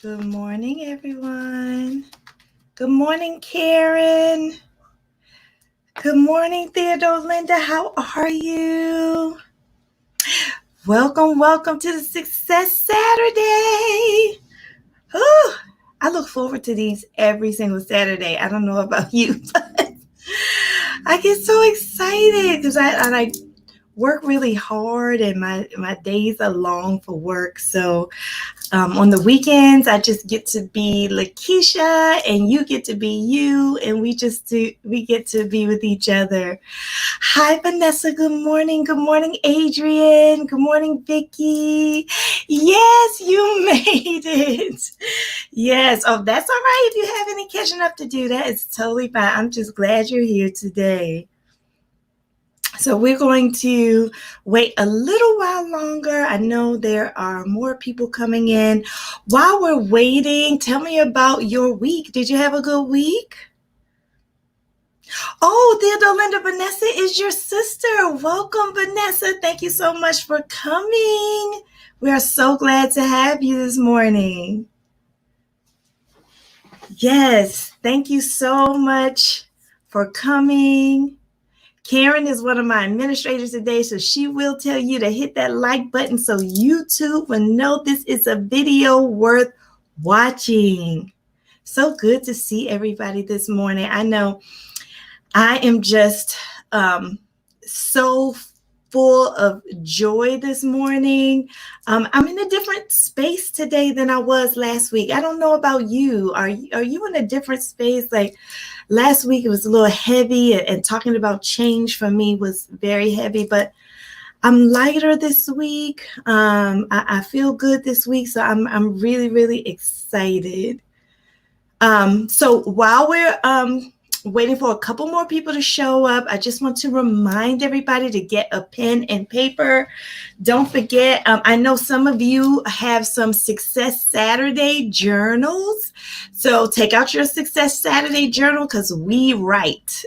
Good morning, everyone. Good morning, Karen. Good morning, Theodore Linda. How are you? Welcome to the Success Saturday. Whew. I look forward to these every single Saturday. I don't know about you, but I get so excited because I work really hard and my days are long for work. So on the weekends, I just get to be Lakisha and you get to be you, and we get to be with each other. Hi, Vanessa. Good morning. Good morning, Adrian. Good morning, Vicky. Yes, you made it. Yes. Oh, that's all right. If you have any catching up to do, that is totally fine. I'm just glad you're here today. So we're going to wait a little while longer. I know there are more people coming in. While we're waiting, tell me about your week. Did you have a good week? Oh, Theodore Linda, Vanessa is your sister. Welcome, Vanessa. Thank you so much for coming. We are so glad to have you this morning. Yes, thank you so much for coming. Karen is one of my administrators today, so she will tell you to hit that like button so YouTube will know this is a video worth watching. So good to see everybody this morning. I know I am just so full of joy this morning. I'm in a different space today than I was last week. I don't know about you. Are you in a different space? Like last week, it was a little heavy, and talking about change for me was very heavy, but I'm lighter this week. I feel good this week, so I'm really, really excited. So while we're waiting for a couple more people to show up, I just want to remind everybody to get a pen and paper. Don't forget, I know some of you have some Success Saturday journals. So take out your Success Saturday journal because we write.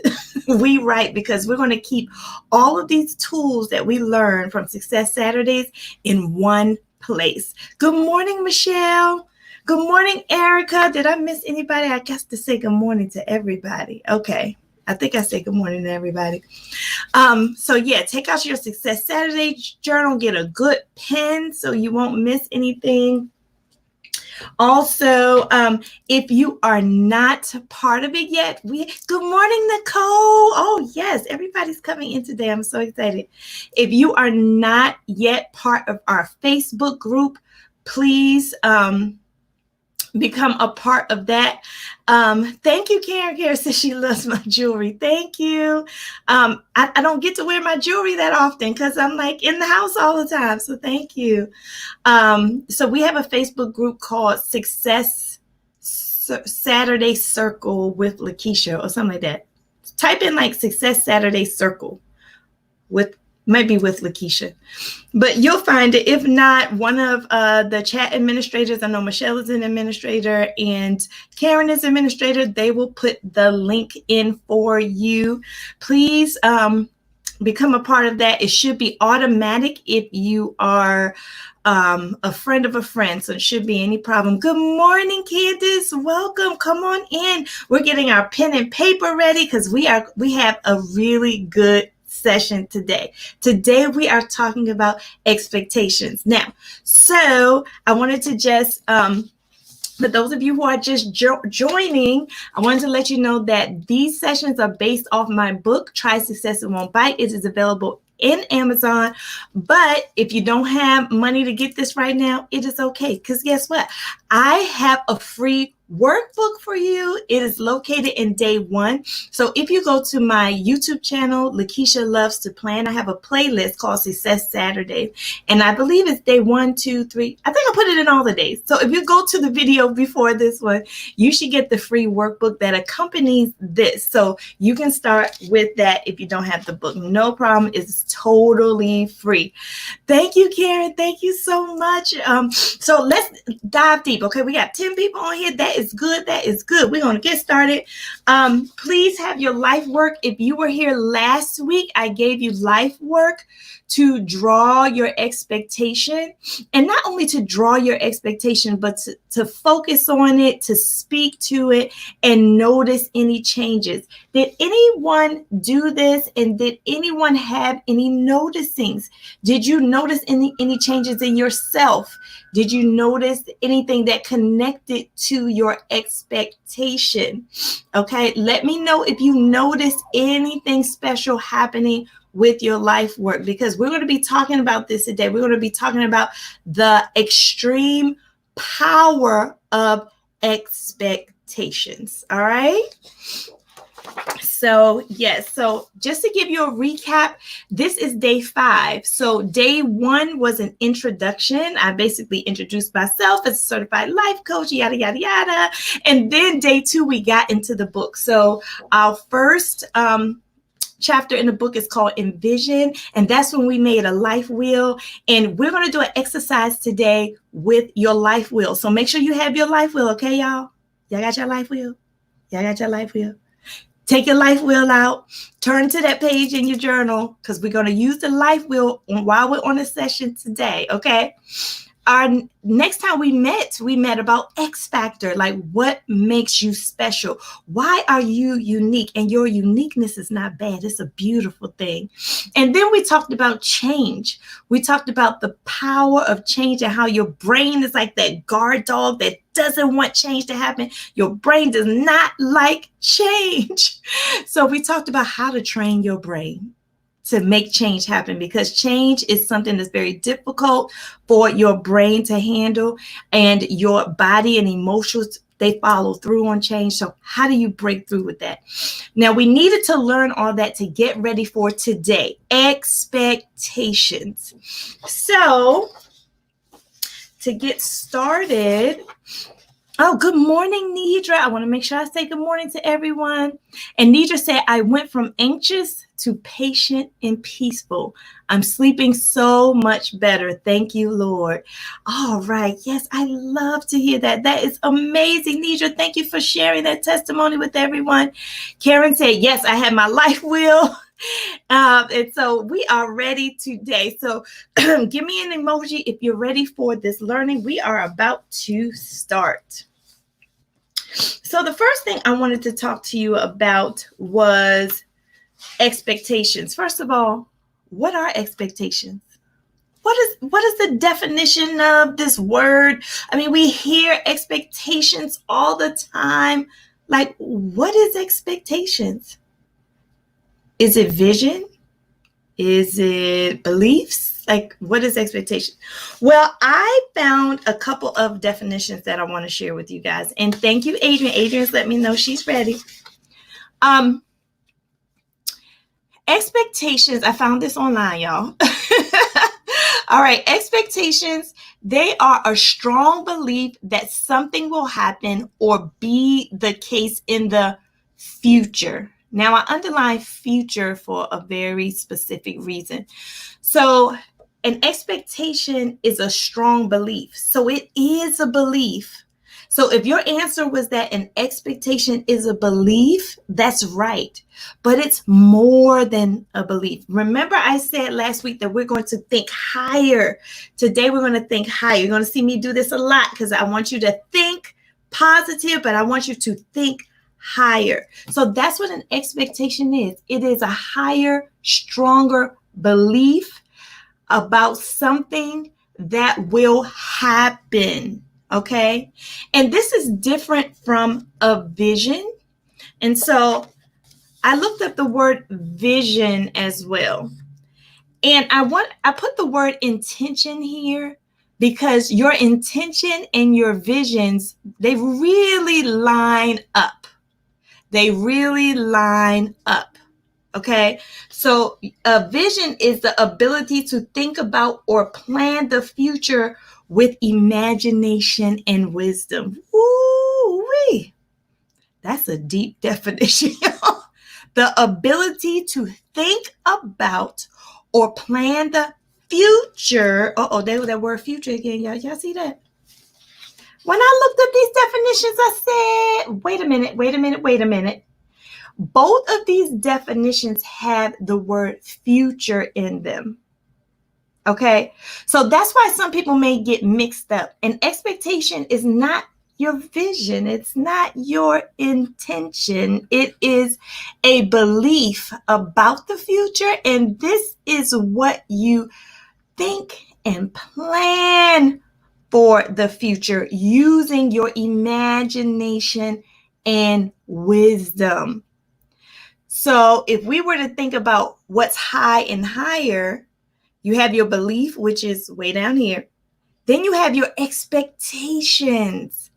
We write because we're going to keep all of these tools that we learn from Success Saturdays in one place. Good morning, Michelle. Good morning, Erica. Did I miss anybody? I guess to say good morning to everybody. Okay. I think I said good morning to everybody. So yeah, take out your Success Saturday journal, get a good pen so you won't miss anything. Also, if you are not part of it yet, good morning, Nicole. Oh yes, everybody's coming in today. I'm so excited. If you are not yet part of our Facebook group, please, become a part of that. Thank you, Karen. Karen says she loves my jewelry. Thank you. I don't get to wear my jewelry that often because I'm like in the house all the time. So thank you. So we have a Facebook group called Success Saturday Circle with Lakisha or something like that. Type in like Success Saturday Circle with Lakisha, but you'll find it. If not, one of the chat administrators, I know Michelle is an administrator and Karen is an administrator, they will put the link in for you. Please become a part of that. It should be automatic if you are a friend of a friend, so it shouldn't be any problem. Good morning, Candace. Welcome. Come on in. We're getting our pen and paper ready because we have a really good session today. Today we are talking about expectations. Now, so I wanted to just for those of you who are just joining, I wanted to let you know that these sessions are based off my book, Try Success It Won't Bite. It is available in Amazon, but if you don't have money to get this right now, it is okay, because guess what? I have a free workbook for you. It is located in day one. So if you go to my YouTube channel, Lakisha Loves to Plan, I have a playlist called Success Saturdays, and I believe it's day 1, 2, 3. I think I put it in all the days. So if you go to the video before this one, you should get the free workbook that accompanies this. So you can start with that if you don't have the book. No problem. It's totally free. Thank you, Karen. Thank you so much. So let's dive deep. Okay, we got 10 people on here. That That is good. That is good. We're going to get started. Please have your life work. If you were here last week, I gave you life work to draw your expectation, and not only to draw your expectation, but to focus on it, to speak to it, and notice any changes. Did anyone do this? And did anyone have any noticings? Did you notice any changes in yourself? Did you notice anything that connected to your expectation? Okay, let me know if you noticed anything special happening with your life work, because we're going to be talking about this today. We're going to be talking about the extreme power of expectations. All right. So yes, so just to give you a recap, this is day 5. So day 1 was an introduction. I basically introduced myself as a certified life coach, yada, yada, yada. And then day 2, we got into the book. So our first chapter in the book is called Envision, and that's when we made a life wheel. And we're going to do an exercise today with your life wheel. So make sure you have your life wheel, okay, y'all? Y'all got your life wheel? Y'all got your life wheel? Take your life wheel out, turn to that page in your journal, because we're going to use the life wheel while we're on a session today, okay? Our next time we met about X factor, like what makes you special? Why are you unique? And your uniqueness is not bad. It's a beautiful thing. And then we talked about change. We talked about the power of change and how your brain is like that guard dog that doesn't want change to happen. Your brain does not like change. So we talked about how to train your brain to make change happen, because change is something that's very difficult for your brain to handle, and your body and emotions, they follow through on change. So how do you break through with that? Now, we needed to learn all that to get ready for today. Expectations. So to get started, oh, good morning, Nidra. I want to make sure I say good morning to everyone. And Nidra said, I went from anxious to patient and peaceful. I'm sleeping so much better. Thank you, Lord. All right. Yes, I love to hear that. That is amazing, Nidra. Thank you for sharing that testimony with everyone. Karen said, yes, I had my life wheel. And so we are ready today. So give me an emoji if you're ready for this learning. We are about to start. So the first thing I wanted to talk to you about was expectations. First of all, what are expectations? What is the definition of this word? I mean, we hear expectations all the time. Like, what is expectations? Is it vision? Is it beliefs? Like, what is expectation? Well, I found a couple of definitions that I want to share with you guys. And thank you, Adrian. Adrian's let me know she's ready. Expectations, I found this online, y'all. All right, expectations, they are a strong belief that something will happen or be the case in the future. Now, I underline future for a very specific reason. So an expectation is a strong belief. So it is a belief. So if your answer was that an expectation is a belief, that's right. But it's more than a belief. Remember, I said last week that we're going to think higher. Today, we're going to think higher. You're going to see me do this a lot because I want you to think positive, but I want you to think higher. So that's what an expectation is. It is a higher, stronger belief about something that will happen. Okay. And this is different from a vision. And so I looked up the word vision as well. And I put the word intention here because your intention and your visions, they really line up. They really line up. Okay. So a vision is the ability to think about or plan the future with imagination and wisdom. Woo-wee. That's a deep definition. The ability to think about or plan the future. There was that word future again. Y'all see that? When I looked at these definitions, I said, wait a minute. Both of these definitions have the word future in them. Okay, so that's why some people may get mixed up. An expectation is not your vision, it's not your intention. It is a belief about the future, and this is what you think and plan for the future using your imagination and wisdom. So if we were to think about what's high and higher, you have your belief, which is way down here. Then you have your expectations.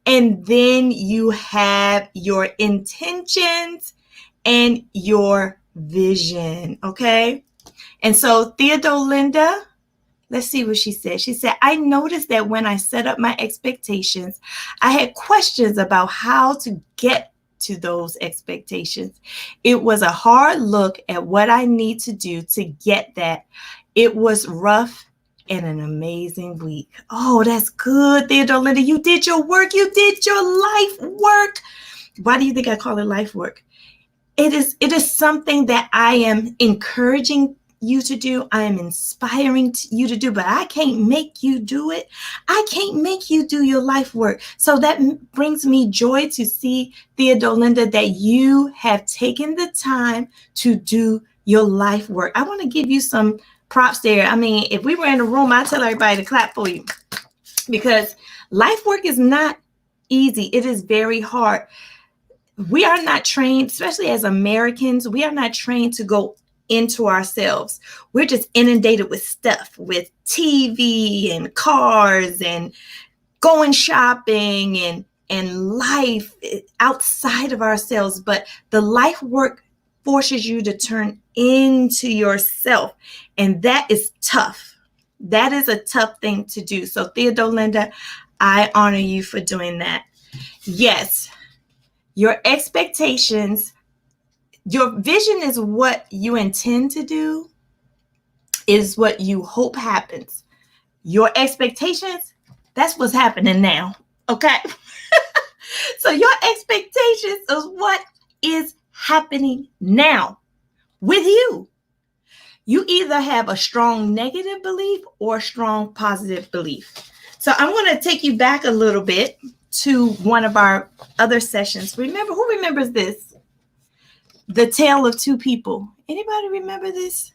And then you have your intentions and your vision. Okay. And so Theodore Linda, let's see what she said. She said, I noticed that when I set up my expectations, I had questions about how to get to those expectations. It was a hard look at what I need to do to get that. It was rough and an amazing week. Oh, that's good, Theodore Linda. You did your work. You did your life work. Why do you think I call it life work? It is something that I am encouraging you to do. I am inspiring you to do, but I can't make you do it. I can't make you do your life work. So that brings me joy to see, Theodore Linda, that you have taken the time to do your life work. I want to give you some props there. I mean, if we were in a room, I'd tell everybody to clap for you, because life work is not easy. It is very hard. We are not trained, especially as Americans, we are not trained to go into ourselves. We're just inundated with stuff, with TV and cars and going shopping and life outside of ourselves. But the life work forces you to turn into yourself. And that is tough. That is a tough thing to do. So Theodore Linda, I honor you for doing that. Yes, your expectations, your vision is what you intend to do, is what you hope happens. Your expectations, that's what's happening now. Okay. So your expectations is what is happening now with you. You either have a strong negative belief or a strong positive belief. So I'm going to take you back a little bit to one of our other sessions. Who remembers this? The tale of two people. Anybody remember this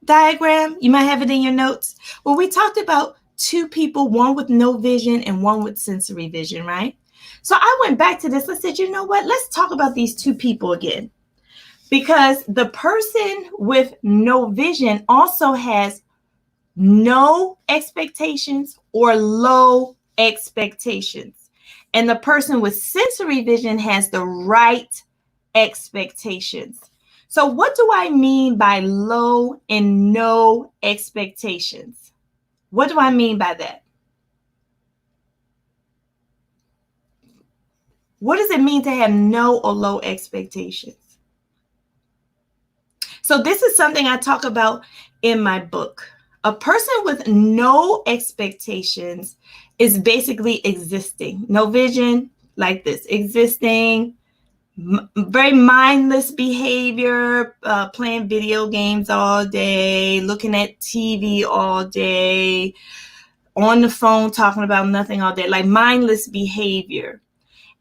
diagram? You might have it in your notes. Well, we talked about two people, one with no vision and one with sensory vision, right? So I went back to this. I said, you know what? Let's talk about these two people again. Because the person with no vision also has no expectations or low expectations. And the person with sensory vision has the right expectations. So what do I mean by low and no expectations? What do I mean by that? What does it mean to have no or low expectations? So this is something I talk about in my book. A person with no expectations is basically existing. No vision, like this, existing, very mindless behavior, playing video games all day, looking at TV all day, on the phone talking about nothing all day, like mindless behavior.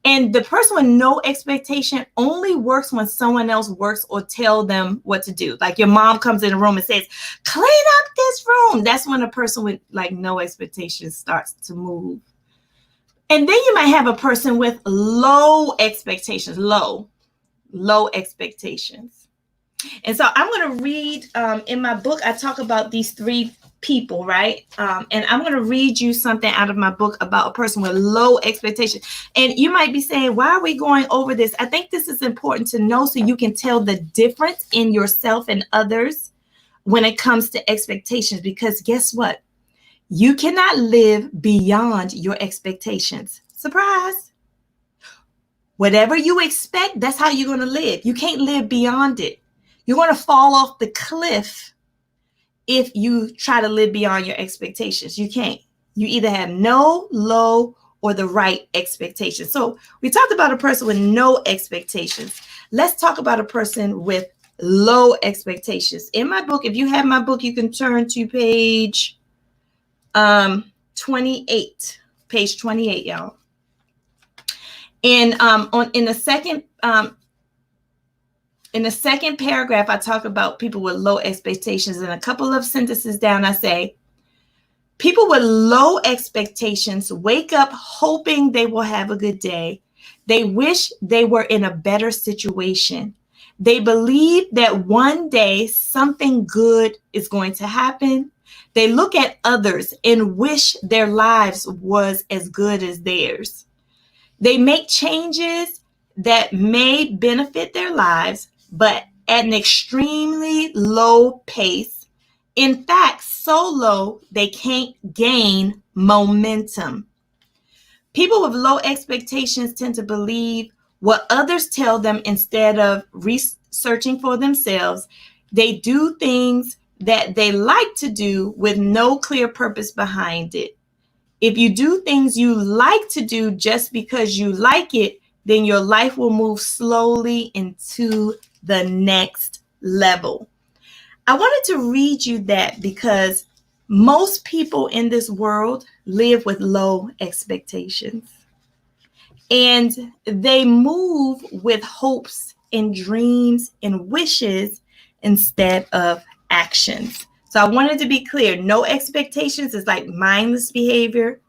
And the person with no expectation only works when someone else works or tell them what to do. Like your mom comes in the room and says, clean up this room. That's when a person with like no expectations starts to move. And then you might have a person with low expectations, low expectations. And so I'm going to read in my book, I talk about these three people, right? And I'm going to read you something out of my book about a person with low expectations. And you might be saying, why are we going over this? I think this is important to know so you can tell the difference in yourself and others when it comes to expectations. Because guess what? You cannot live beyond your expectations. Surprise. Whatever you expect, that's how you're going to live. You can't live beyond it. You're going to fall off the cliff if you try to live beyond your expectations. You can't. You either have no, low, or the right expectations. So we talked about a person with no expectations. Let's talk about a person with low expectations. In my book, if you have my book, you can turn to page 28, page 28, y'all. And in the second paragraph, I talk about people with low expectations. And a couple of sentences down, I say, people with low expectations wake up hoping they will have a good day. They wish they were in a better situation. They believe that one day something good is going to happen. They look at others and wish their lives was as good as theirs. They make changes that may benefit their lives, but at an extremely low pace. In fact, so low they can't gain momentum. People with low expectations tend to believe what others tell them instead of researching for themselves. They do things that they like to do with no clear purpose behind it. If you do things you like to do just because you like it, then your life will move slowly into the next level. I wanted to read you that because most people in this world live with low expectations. And they move with hopes and dreams and wishes instead of actions. So I wanted to be clear. No expectations is like mindless behavior.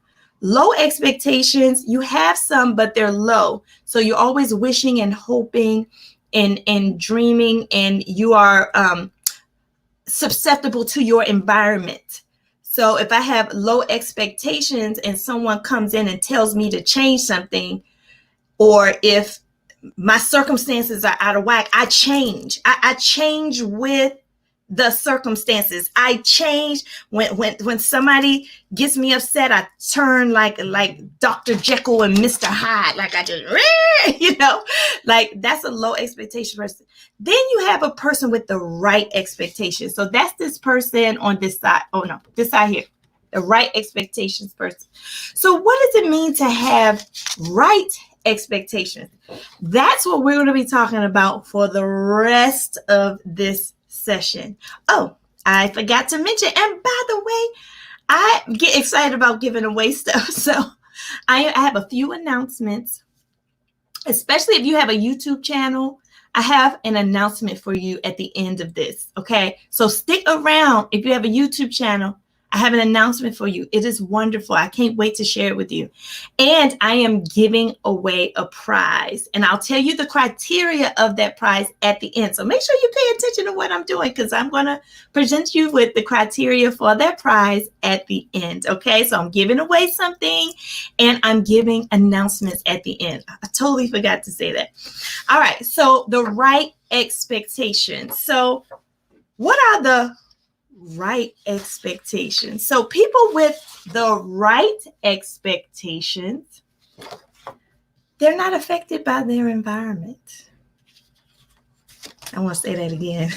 Low expectations, you have some, but they're low. So you're always wishing and hoping and dreaming, and you are susceptible to your environment. So if I have low expectations and someone comes in and tells me to change something, or if my circumstances are out of whack, I change. I change with the circumstances. I change when somebody gets me upset. I turn like Dr. Jekyll and Mr. Hyde. Like I just, like that's a low expectation person. Then you have a person with the right expectation. So that's this person on this side. Oh no, this side here, the right expectations person. So what does it mean to have right expectations? That's what we're going to be talking about for the rest of this session. Oh, I forgot to mention, and by the way, I get excited about giving away stuff. So I have a few announcements, especially if you have a YouTube channel. I have an announcement for you at the end of this. Okay, so stick around. If you have a YouTube channel, I have an announcement for you. It is wonderful. I can't wait to share it with you. And I am giving away a prize. And I'll tell you the criteria of that prize at the end. So make sure you pay attention to what I'm doing, because I'm going to present you with the criteria for that prize at the end. Okay, so I'm giving away something and I'm giving announcements at the end. I totally forgot to say that. All right, so the right expectations. So what are the right expectations? So people with the right expectations, they're not affected by their environment. I want to say that again.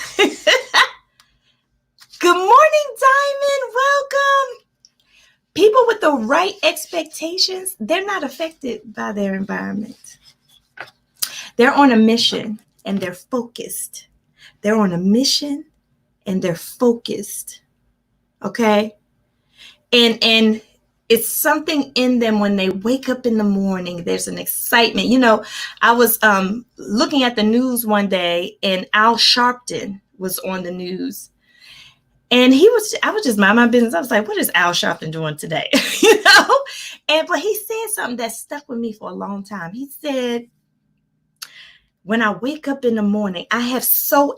Good morning, Diamond. Welcome. People with the right expectations, they're not affected by their environment. They're on a mission and they're focused. They're on a mission and they're focused. Okay. And it's something in them when they wake up in the morning. There's an excitement. You know, I was looking at the news one day and Al Sharpton was on the news. And I was just mind my business. I was like, what is Al Sharpton doing today? But he said something that stuck with me for a long time. He said, when I wake up in the morning, I have so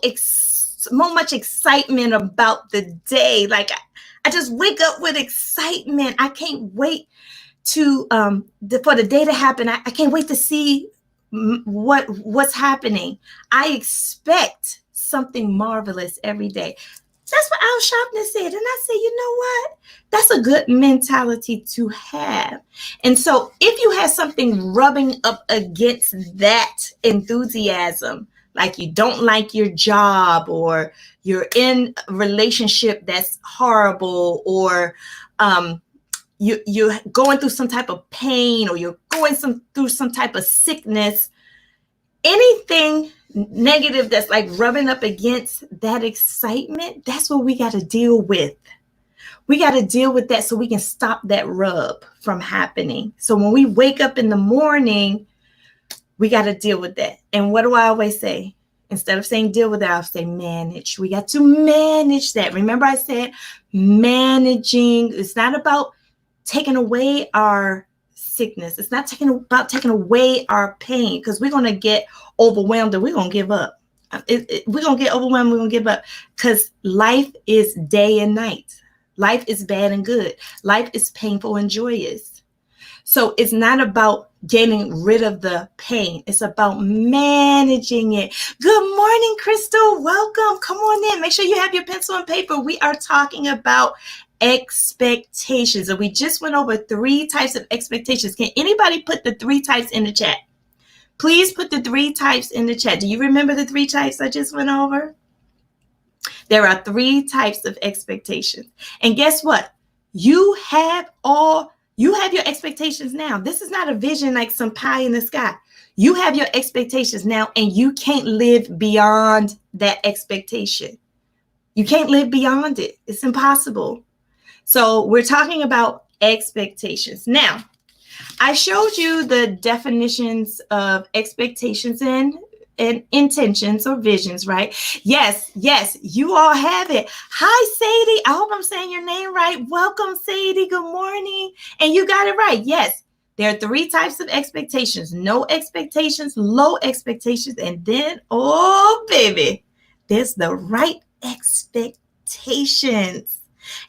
much excitement about the day. Like I just wake up with excitement. I can't wait to for the day to happen. I can't wait to see what's happening. I expect something marvelous every day. That's what Al Sharpton said. And I said, you know what? That's a good mentality to have. And so if you have something rubbing up against that enthusiasm, like you don't like your job, or you're in a relationship that's horrible, or you're going through some type of pain, or you're going through some type of sickness, anything negative that's like rubbing up against that excitement, that's what we got to deal with. We got to deal with that so we can stop that rub from happening. So when we wake up in the morning, we got to deal with that. And what do I always say? Instead of saying deal with it, I'll say manage. We got to manage that. Remember I said managing. It's not about taking away our sickness. It's not about taking away our pain, because we're going to get overwhelmed and we're going to give up. We're going to get overwhelmed. We're going to give up, because life is day and night. Life is bad and good. Life is painful and joyous. So it's not about getting rid of the pain. It's about managing it. Good morning, Crystal. Welcome. Come on in. Make sure you have your pencil and paper. We are talking about expectations. And we just went over 3 types of expectations. Can anybody put the 3 types in the chat? Please put the 3 types in the chat. Do you remember the 3 types I just went over? There are 3 types of expectations. And guess what? You have your expectations now. This is not a vision like some pie in the sky. You have your expectations now, and you can't live beyond that expectation. You can't live beyond it. It's impossible. So we're talking about expectations. Now, I showed you the definitions of expectations and intentions or visions, right? Yes, you all have it. Hi, Sadie. I hope I'm saying your name right. Welcome, Sadie. Good morning. And you got it right. Yes, there are 3 types of expectations: no expectations, low expectations, and then, oh, baby, there's the right expectations.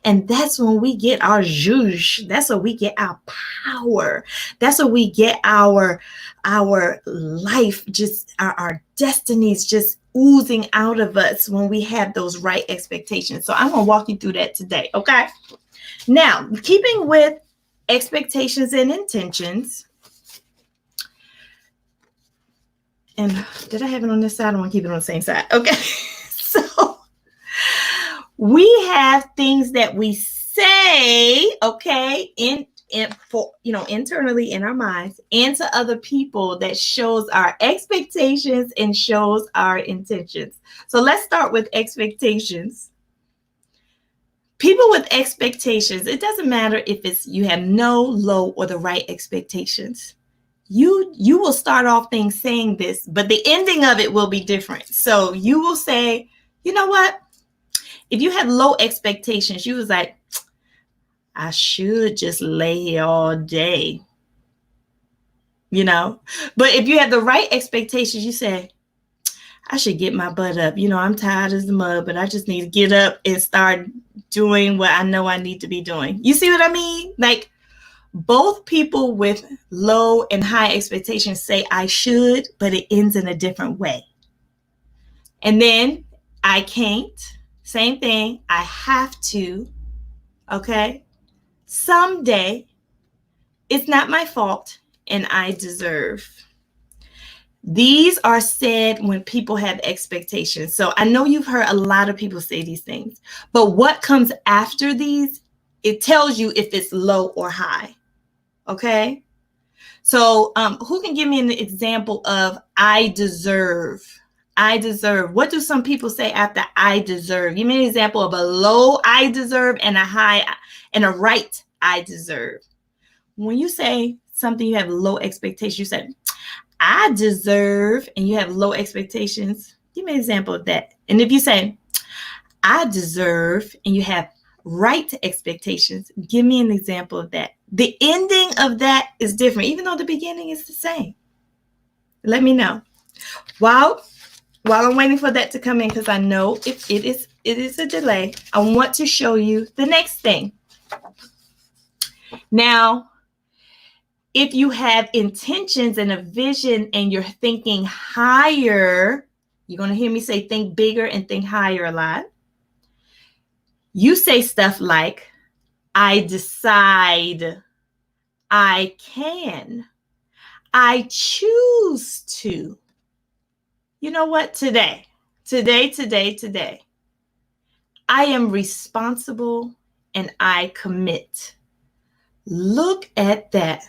And that's when we get our zhuzh. That's when we get our power. That's when we get our life, just our destinies just oozing out of us when we have those right expectations. So I'm going to walk you through that today. Okay. Now, keeping with expectations and intentions. And did I have it on this side? I want to keep it on the same side. Okay. So we have things that we say, okay, internally in our minds, and to other people, that shows our expectations and shows our intentions. So let's start with expectations. People with expectations, it doesn't matter if it's you have no, low, or the right expectations. You will start off things saying this, but the ending of it will be different. So you will say, you know what? If you had low expectations, you was like, I should just lay here all day, But if you have the right expectations, you say, I should get my butt up. I'm tired as the mud, but I just need to get up and start doing what I know I need to be doing. You see what I mean? Like, both people with low and high expectations say I should, but it ends in a different way. And then I can't. Same thing. I have to. Okay. Someday, it's not my fault, and I deserve. These are said when people have expectations. So I know you've heard a lot of people say these things, but what comes after these, it tells you if it's low or high. Okay. So who can give me an example of I deserve? I deserve. What do some people say after I deserve? Give me an example of a low I deserve and a high and a right I deserve. When you say something you have low expectations, you say, I deserve, and you have low expectations. Give me an example of that. And if you say, I deserve, and you have right expectations, give me an example of that. The ending of that is different, even though the beginning is the same. Let me know. While I'm waiting for that to come in, because I know it is a delay, I want to show you the next thing. Now, if you have intentions and a vision and you're thinking higher, you're going to hear me say think bigger and think higher a lot. You say stuff like, I decide, I can, I choose to. You know what? Today, I am responsible and I commit. Look at that.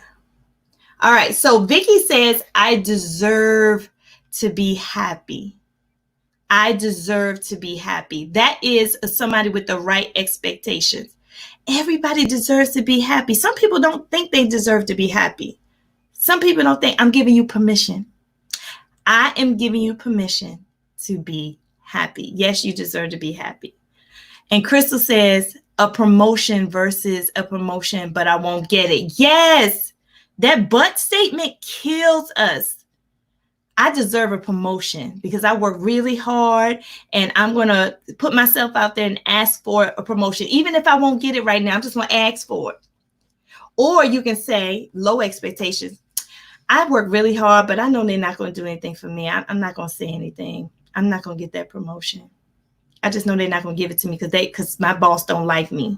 All right. So Vicky says, I deserve to be happy. I deserve to be happy. That is somebody with the right expectations. Everybody deserves to be happy. Some people don't think they deserve to be happy. Some people don't think. I'm giving you permission. I am giving you permission to be happy. Yes, you deserve to be happy. And Crystal says, a promotion versus a promotion, but I won't get it. Yes, that but statement kills us. I deserve a promotion because I work really hard and I'm going to put myself out there and ask for a promotion. Even if I won't get it right now, I'm just going to ask for it. Or you can say low expectations. I work really hard, but I know they're not going to do anything for me. I'm not going to say anything. I'm not going to get that promotion. I just know they're not going to give it to me because my boss don't like me.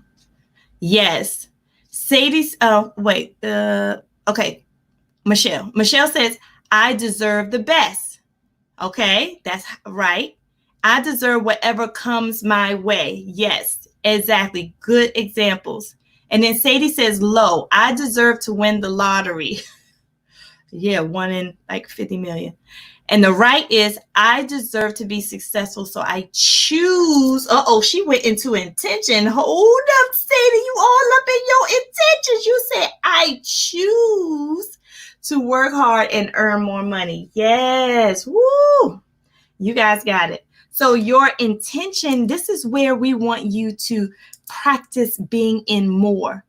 Yes. Sadie's, okay. Michelle says, I deserve the best. Okay, that's right. I deserve whatever comes my way. Yes, exactly. Good examples. And then Sadie says, low, I deserve to win the lottery. Yeah, 1 in like 50 million. And the right is, I deserve to be successful, so I choose. She went into intention. Hold up, Sadie, you all up in your intentions. You said, I choose to work hard and earn more money. Yes. Woo. You guys got it. So your intention, this is where we want you to practice being in more.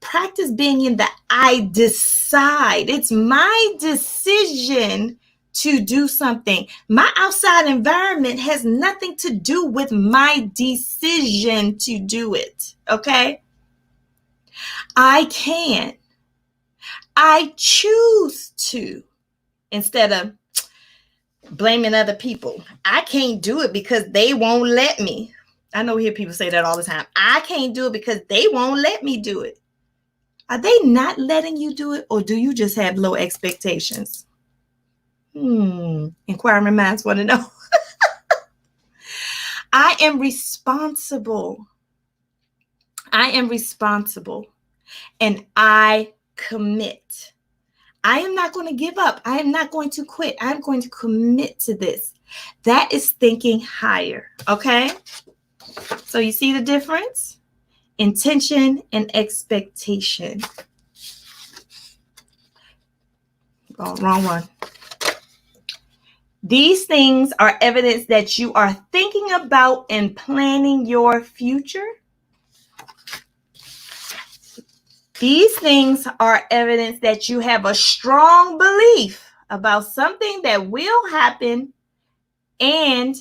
Practice being in the I decide. It's my decision to do something. My outside environment has nothing to do with my decision to do it. Okay? I can. I choose to, instead of blaming other people. I can't do it because they won't let me. I know we hear people say that all the time. I can't do it because they won't let me do it. Are they not letting you do it, or do you just have low expectations? Inquiring minds want to know. I am responsible. I am responsible, and I commit. I am not going to give up. I am not going to quit. I'm going to commit to this. That is thinking higher. Okay? So you see the difference? Intention and expectation. Oh, wrong one. These things are evidence that you are thinking about and planning your future. These things are evidence that you have a strong belief about something that will happen, and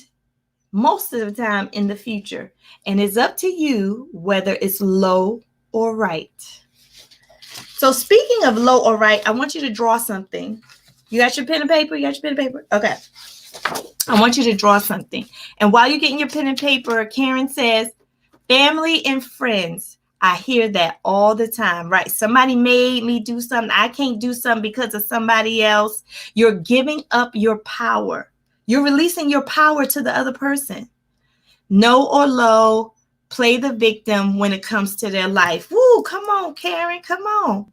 most of the time in the future. And it's up to you whether it's low or right. So speaking of low or right, I want you to draw something. You got your pen and paper? Okay. I want you to draw something. And while you're getting your pen and paper, Karen says, family and friends. I hear that all the time, right? Somebody made me do something. I can't do something because of somebody else. You're giving up your power. You're releasing your power to the other person. No or low, play the victim when it comes to their life. Woo, come on, Karen, come on.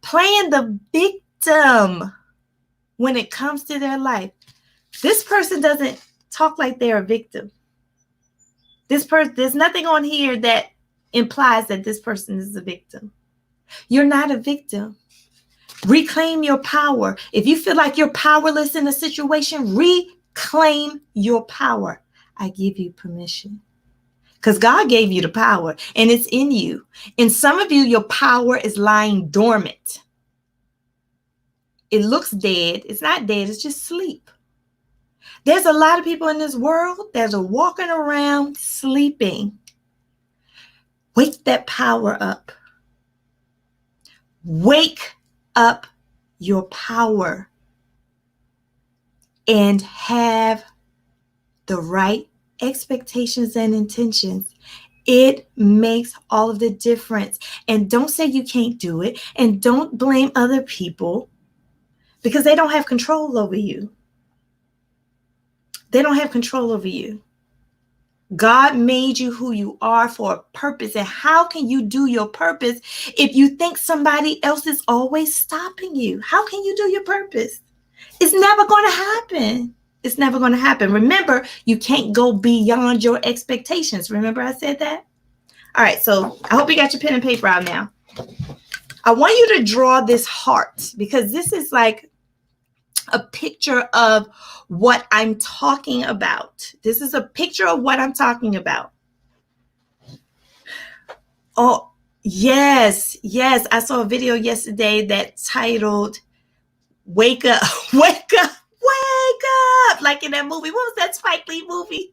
Playing the victim when it comes to their life. This person doesn't talk like they're a victim. There's nothing on here that implies that this person is a victim. You're not a victim. Reclaim your power. If you feel like you're powerless in a situation, reclaim your power. I give you permission. Because God gave you the power and it's in you. And some of you, your power is lying dormant. It looks dead. It's not dead. It's just sleep. There's a lot of people in this world that are walking around sleeping. Wake that power up. Wake up your power and have the right expectations and intentions. It makes all of the difference. And don't say you can't do it. And don't blame other people because they don't have control over you. They don't have control over you. God made you who you are for a purpose. And how can you do your purpose if you think somebody else is always stopping you? How can you do your purpose? It's never going to happen. It's never going to happen. Remember, you can't go beyond your expectations. Remember I said that? All right, so I hope you got your pen and paper out now. I want you to draw this heart, because this is like a picture of what I'm talking about. This is a picture of what I'm talking about. Oh, yes. I saw a video yesterday that titled Wake Up, Wake Up, Wake Up. Like in that movie. What was that Spike Lee movie?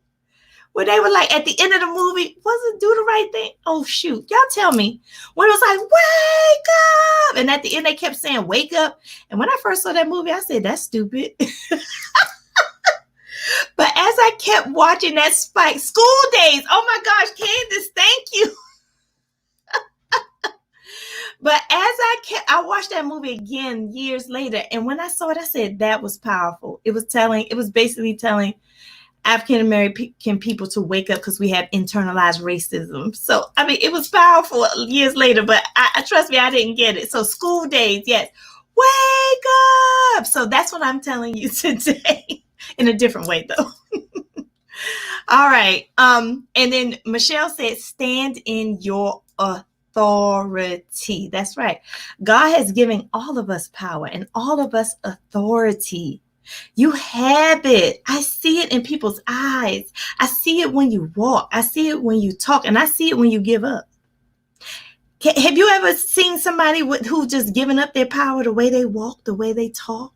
Where they were like at the end of the movie, was it Do the Right Thing? Oh, shoot. Y'all tell me. When it was like, wake up. And at the end, they kept saying, wake up. And when I first saw that movie, I said, that's stupid. But as I kept watching that Spike, School Days. Oh, my gosh, Candace, thank you. But as I watched that movie again years later. And when I saw it, I said, that was powerful. It was basically telling African American people to wake up because we have internalized racism. So, I mean, it was powerful years later, but I trust me, I didn't get it. So School Days, yes. Wake up. So that's what I'm telling you today in a different way, though. All right. And then Michelle said, stand in your authority. That's right. God has given all of us power and all of us authority. You have it. I see it in people's eyes. I see it when you walk. I see it when you talk. And I see it when you give up. Have you ever seen somebody who just given up their power, the way they walk, the way they talk,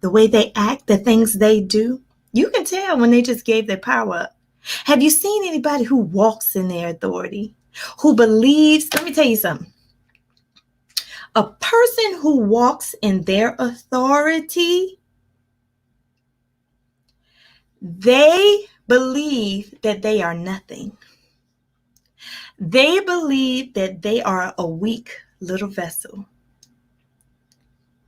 the way they act, the things they do? You can tell when they just gave their power up. Have you seen anybody who walks in their authority, who believes? Let me tell you something. A person who walks in their authority, they believe that they are nothing. They believe that they are a weak little vessel.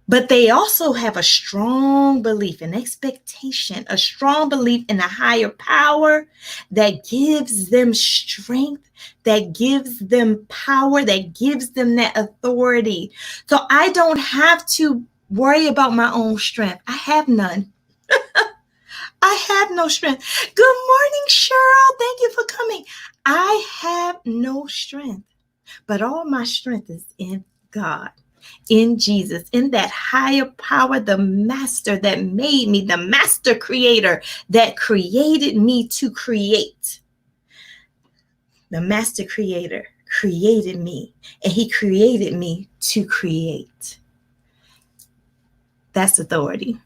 But they also have a strong belief, an expectation, a strong belief in a higher power that gives them strength, that gives them power, that gives them that authority. So I don't have to worry about my own strength. I have none. I have no strength. Good morning, Cheryl. Thank you for coming. I have no strength, but all my strength is in God, in Jesus, in that higher power, the master that made me, the master creator that created me to create. The master creator created me, and he created me to create. That's authority.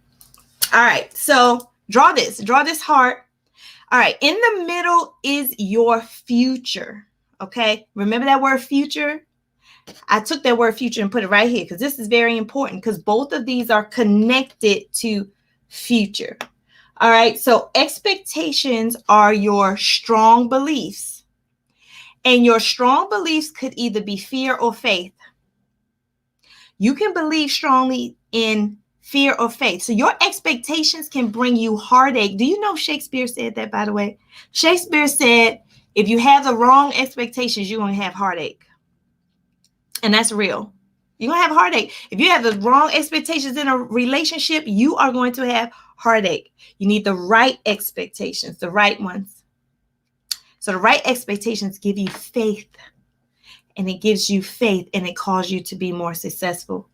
All right, so draw this heart. All right, in the middle is your future, okay? Remember that word future? I took that word future and put it right here because this is very important because both of these are connected to future. All right, so expectations are your strong beliefs. And your strong beliefs could either be fear or faith. You can believe strongly in fear or faith. So your expectations can bring you heartache. Do you know Shakespeare said that, by the way? Shakespeare said, if you have the wrong expectations, you're going to have heartache. And that's real. You're going to have heartache. If you have the wrong expectations in a relationship, you are going to have heartache. You need the right expectations, the right ones. So the right expectations give you faith. And it gives you faith and it causes you to be more successful.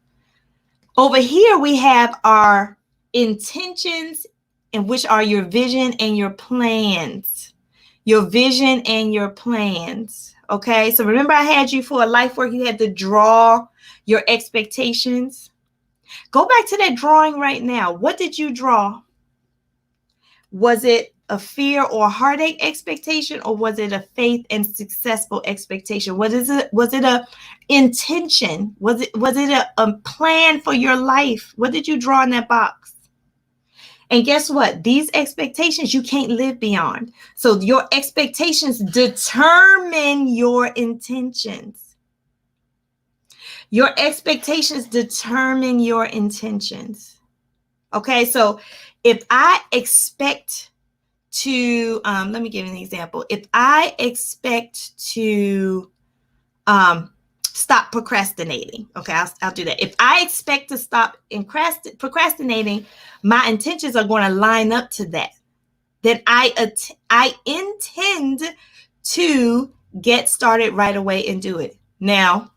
Over here, we have our intentions, and which are your vision and your plans. Your vision and your plans. Okay, so remember I had you for a life work. You had to draw your expectations. Go back to that drawing right now. What did you draw? Was it a fear or heartache expectation, or was it a faith and successful expectation? Was it a intention? Was it a plan for your life? What did you draw in that box? And guess what? These expectations you can't live beyond. So your expectations determine your intentions. Your expectations determine your intentions. Okay, so if I expect to, let me give you an example. If I expect to stop procrastinating, okay, I'll do that. If I expect to stop procrastinating, my intentions are going to line up to that. Then I intend to get started right away and do it. Now,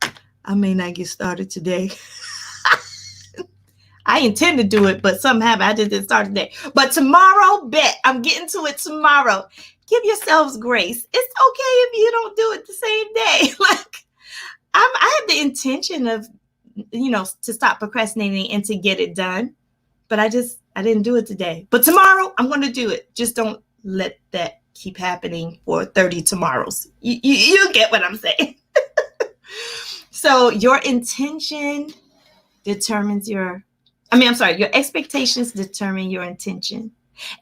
I may not get started today. I intend to do it, but something happened. I just didn't start today. But tomorrow, bet I'm getting to it tomorrow. Give yourselves grace. It's okay if you don't do it the same day. Like I have the intention of, to stop procrastinating and to get it done. But I didn't do it today. But tomorrow I'm going to do it. Just don't let that keep happening for 30 tomorrows. You get what I'm saying. So your intention determines your expectations determine your intention.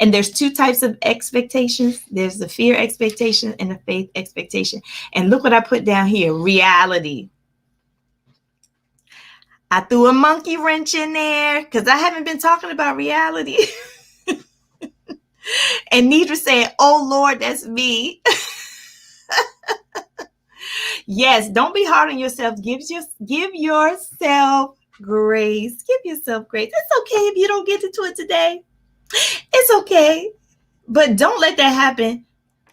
And there's two types of expectations. There's the fear expectation and the faith expectation. And look what I put down here, reality. I threw a monkey wrench in there because I haven't been talking about reality. And Nidra said, oh Lord, that's me. Yes, don't be hard on yourself. Give yourself grace. Give yourself grace. It's okay if you don't get to it today. It's okay. But don't let that happen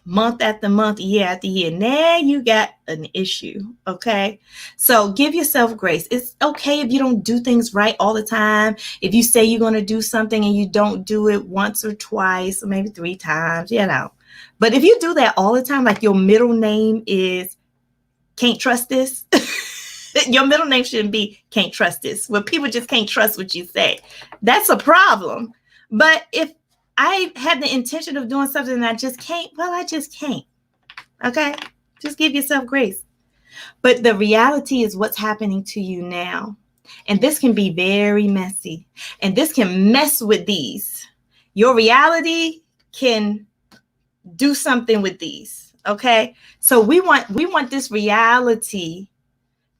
month after month, year after year. Now you got an issue, okay? So give yourself grace. It's okay if you don't do things right all the time. If you say you're going to do something and you don't do it once or twice or maybe 3 times, But if you do that all the time, like your middle name is Can't Trust This. Your middle name shouldn't be Can't Trust This. Well, people just can't trust what you say. That's a problem. But if I have the intention of doing something and I just can't, well, I just can't. Okay? Just give yourself grace. But the reality is what's happening to you now. And this can be very messy. And this can mess with these. Your reality can do something with these. Okay? So we want this reality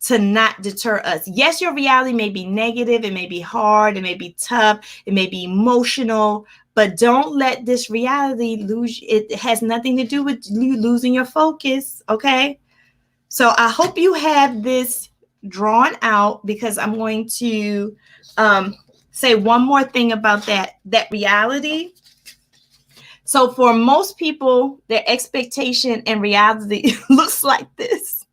to not deter us. Yes, your reality may be negative. It may be hard. It may be tough. It may be emotional. But don't let this reality lose. It has nothing to do with you losing your focus. Okay. So I hope you have this drawn out because I'm going to say one more thing about that reality. So for most people, their expectation and reality looks like this.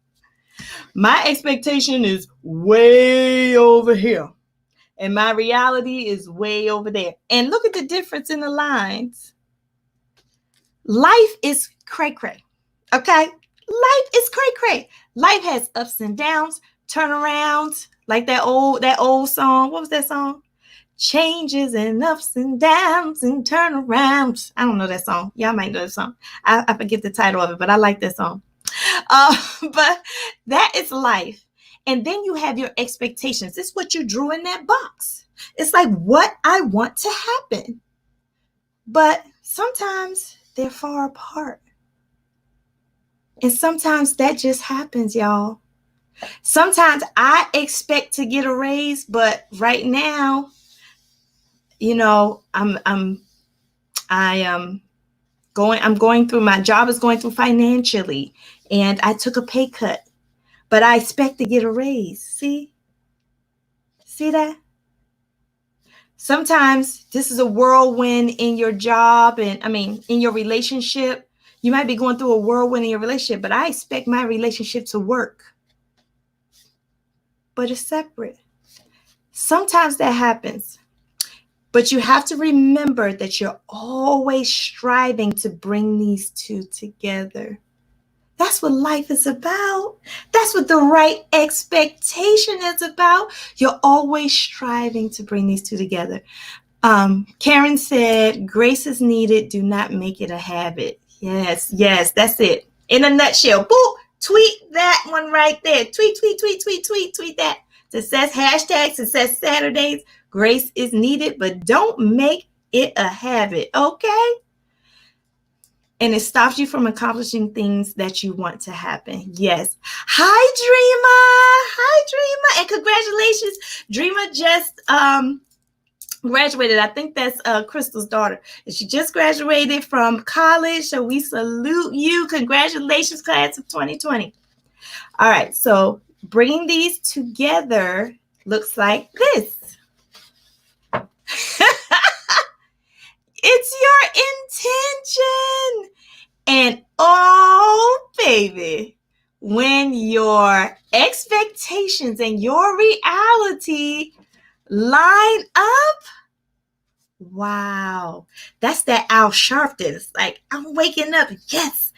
My expectation is way over here. And my reality is way over there. And look at the difference in the lines. Life is cray-cray. Okay? Life is cray-cray. Life has ups and downs, turnarounds, like that old song. What was that song? Changes and ups and downs and turnarounds. I don't know that song. Y'all might know that song. I forget the title of it, but I like that song. But that is life. And then you have your expectations. It's what you drew in that box. It's like what I want to happen. But sometimes they're far apart. And sometimes that just happens, y'all. Sometimes I expect to get a raise, but right now, I'm going through, my job is going through financially, and I took a pay cut. But I expect to get a raise. See that? Sometimes this is a whirlwind in your job and in your relationship. You might be going through a whirlwind in your relationship, but I expect my relationship to work. But it's separate. Sometimes that happens. But you have to remember that you're always striving to bring these two together. That's what life is about. That's what the right expectation is about. You're always striving to bring these two together. Karen said, grace is needed. Do not make it a habit. Yes, that's it. In a nutshell, boop, tweet that one right there. Tweet that. Success hashtag, success Saturdays. Grace is needed, but don't make it a habit, okay? And it stops you from accomplishing things that you want to happen. Yes. Hi, Dreama. And congratulations. Dreama just graduated. I think that's Crystal's daughter. She just graduated from college. So we salute you. Congratulations, class of 2020. All right. So bringing these together looks like this. It's your intention. And oh, baby, when your expectations and your reality line up, wow, that's that Al Sharpton. It's like, I'm waking up. Yes.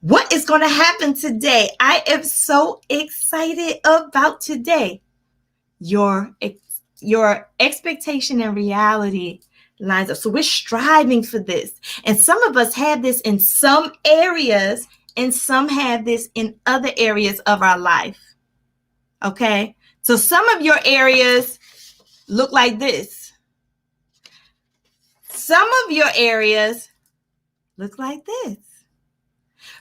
What is going to happen today? I am so excited about today. Your expectation and reality lines up. So we're striving for this. And some of us have this in some areas, and some have this in other areas of our life. Okay? So some of your areas look like this. Some of your areas look like this.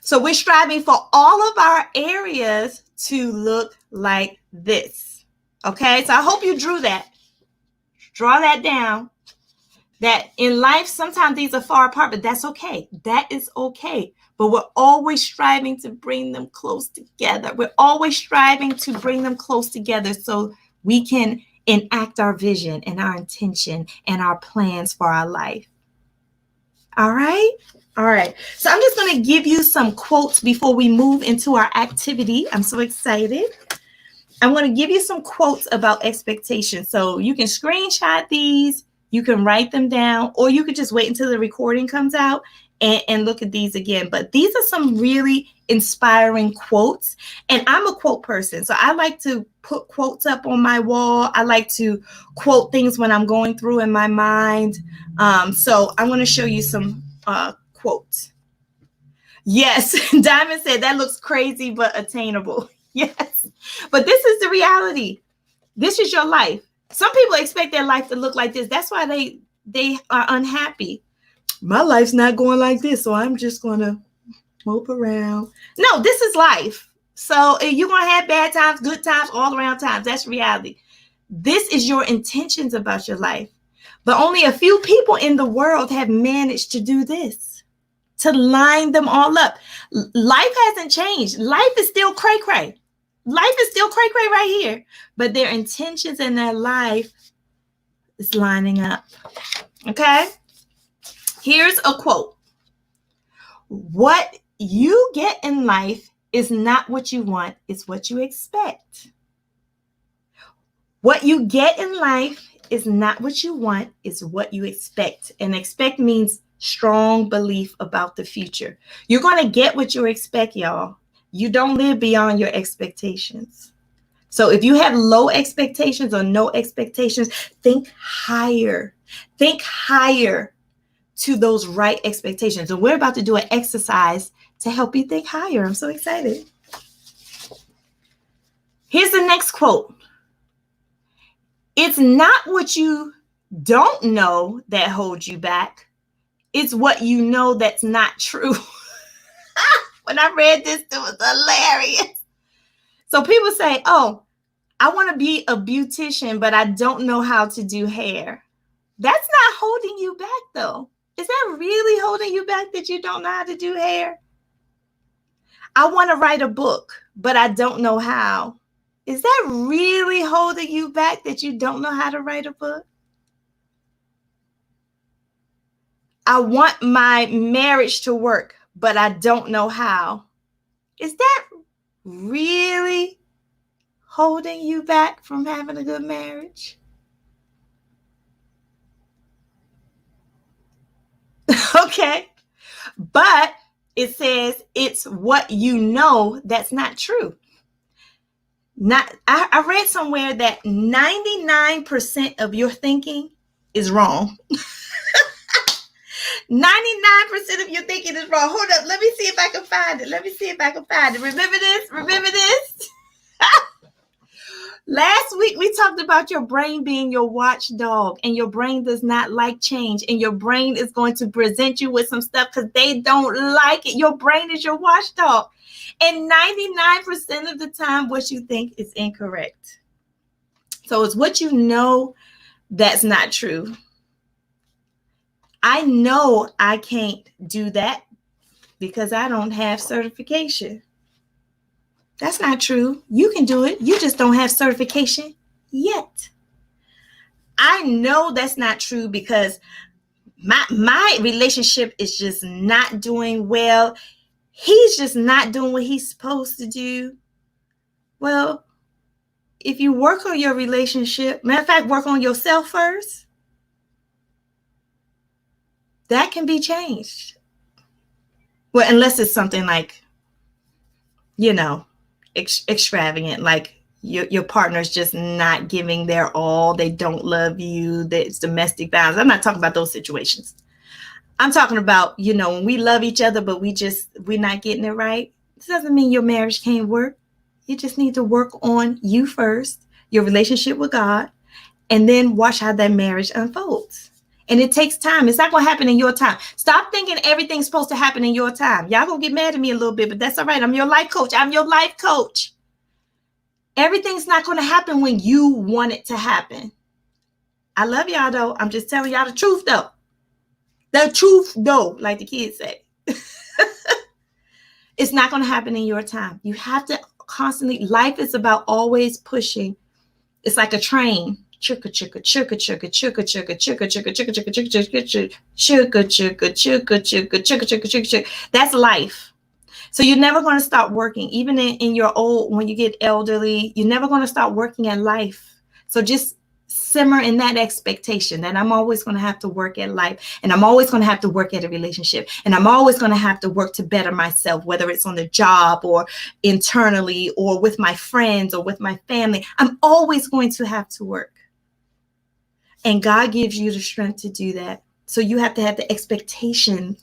So we're striving for all of our areas to look like this. Okay? So I hope you drew that. Draw that down. That in life, sometimes these are far apart, but that's okay. That is okay. But we're always striving to bring them close together. We're always striving to bring them close together so we can enact our vision and our intention and our plans for our life. All right? All right. So I'm just going to give you some quotes before we move into our activity. I'm so excited. I'm going to give you some quotes about expectations. So you can screenshot these. You can write them down, or you could just wait until the recording comes out and look at these again. But these are some really inspiring quotes. And I'm a quote person. So I like to put quotes up on my wall. I like to quote things when I'm going through in my mind. So I'm going to show you some quotes. Yes, Diamond said that looks crazy, but attainable. Yes, but this is the reality. This is your life. Some people expect their life to look like this. That's why they are unhappy. My life's not going like this, so I'm just going to mope around. No, this is life. So you're going to have bad times, good times, all around times. That's reality. This is your intentions about your life. But only a few people in the world have managed to do this, to line them all up. Life hasn't changed. Life is still cray-cray. Life is still cray-cray right here, but their intentions and their life is lining up. Okay? Here's a quote. What you get in life is not what you want, it's what you expect. What you get in life is not what you want, it's what you expect. And expect means strong belief about the future. You're going to get what you expect, y'all. You don't live beyond your expectations. So if you have low expectations or no expectations, think higher. Think higher to those right expectations. And we're about to do an exercise to help you think higher. I'm so excited. Here's the next quote. It's not what you don't know that holds you back. It's what you know that's not true. When I read this, it was hilarious. So people say, oh, I want to be a beautician, but I don't know how to do hair. That's not holding you back, though. Is that really holding you back that you don't know how to do hair? I want to write a book, but I don't know how. Is that really holding you back that you don't know how to write a book? I want my marriage to work, but I don't know how. Is that really holding you back from having a good marriage? Okay. But it says it's what you know that's not true. I read somewhere that 99% of your thinking is wrong. 99% of your thinking is wrong. Hold up. Let me see if I can find it. Remember this? Last week, we talked about your brain being your watchdog, and your brain does not like change, and your brain is going to present you with some stuff because they don't like it. Your brain is your watchdog. And 99% of the time, what you think is incorrect. So it's what you know that's not true. I know I can't do that because I don't have certification. That's not true. You can do it. You just don't have certification yet. I know that's not true because my relationship is just not doing well. He's just not doing what he's supposed to do. Well, if you work on your relationship, matter of fact, work on yourself first, that can be changed. Well, unless it's something like, extravagant, like your partner's just not giving their all. They don't love you. It's domestic violence. I'm not talking about those situations. I'm talking about, when we love each other, but we're not getting it right. This doesn't mean your marriage can't work. You just need to work on you first, your relationship with God, and then watch how that marriage unfolds. And it takes time. It's not going to happen in your time. Stop thinking everything's supposed to happen in your time. Y'all going to get mad at me a little bit, but that's all right. I'm your life coach. I'm your life coach. Everything's not going to happen when you want it to happen. I love y'all, though. I'm just telling y'all the truth, though. The truth, though, like the kids say. It's not going to happen in your time. You have to constantly, life is about always pushing. It's like a train. Chugga, chugga, chugga, chugga, chugga, chugga, chugga, chugga, chugga, chugga, chugga, chugga, chugga, chugga, chugga, chugga, chugga, chugga, chugga. That's life. So you're never going to stop working. Even in your when you get elderly, you're never going to stop working at life. So just simmer in that expectation that I'm always going to have to work at life, and I'm always going to have to work at a relationship, and I'm always going to have to work to better myself, whether it's on the job or internally or with my friends or with my family. I'm always going to have to work. And God gives you the strength to do that. So you have to have the expectation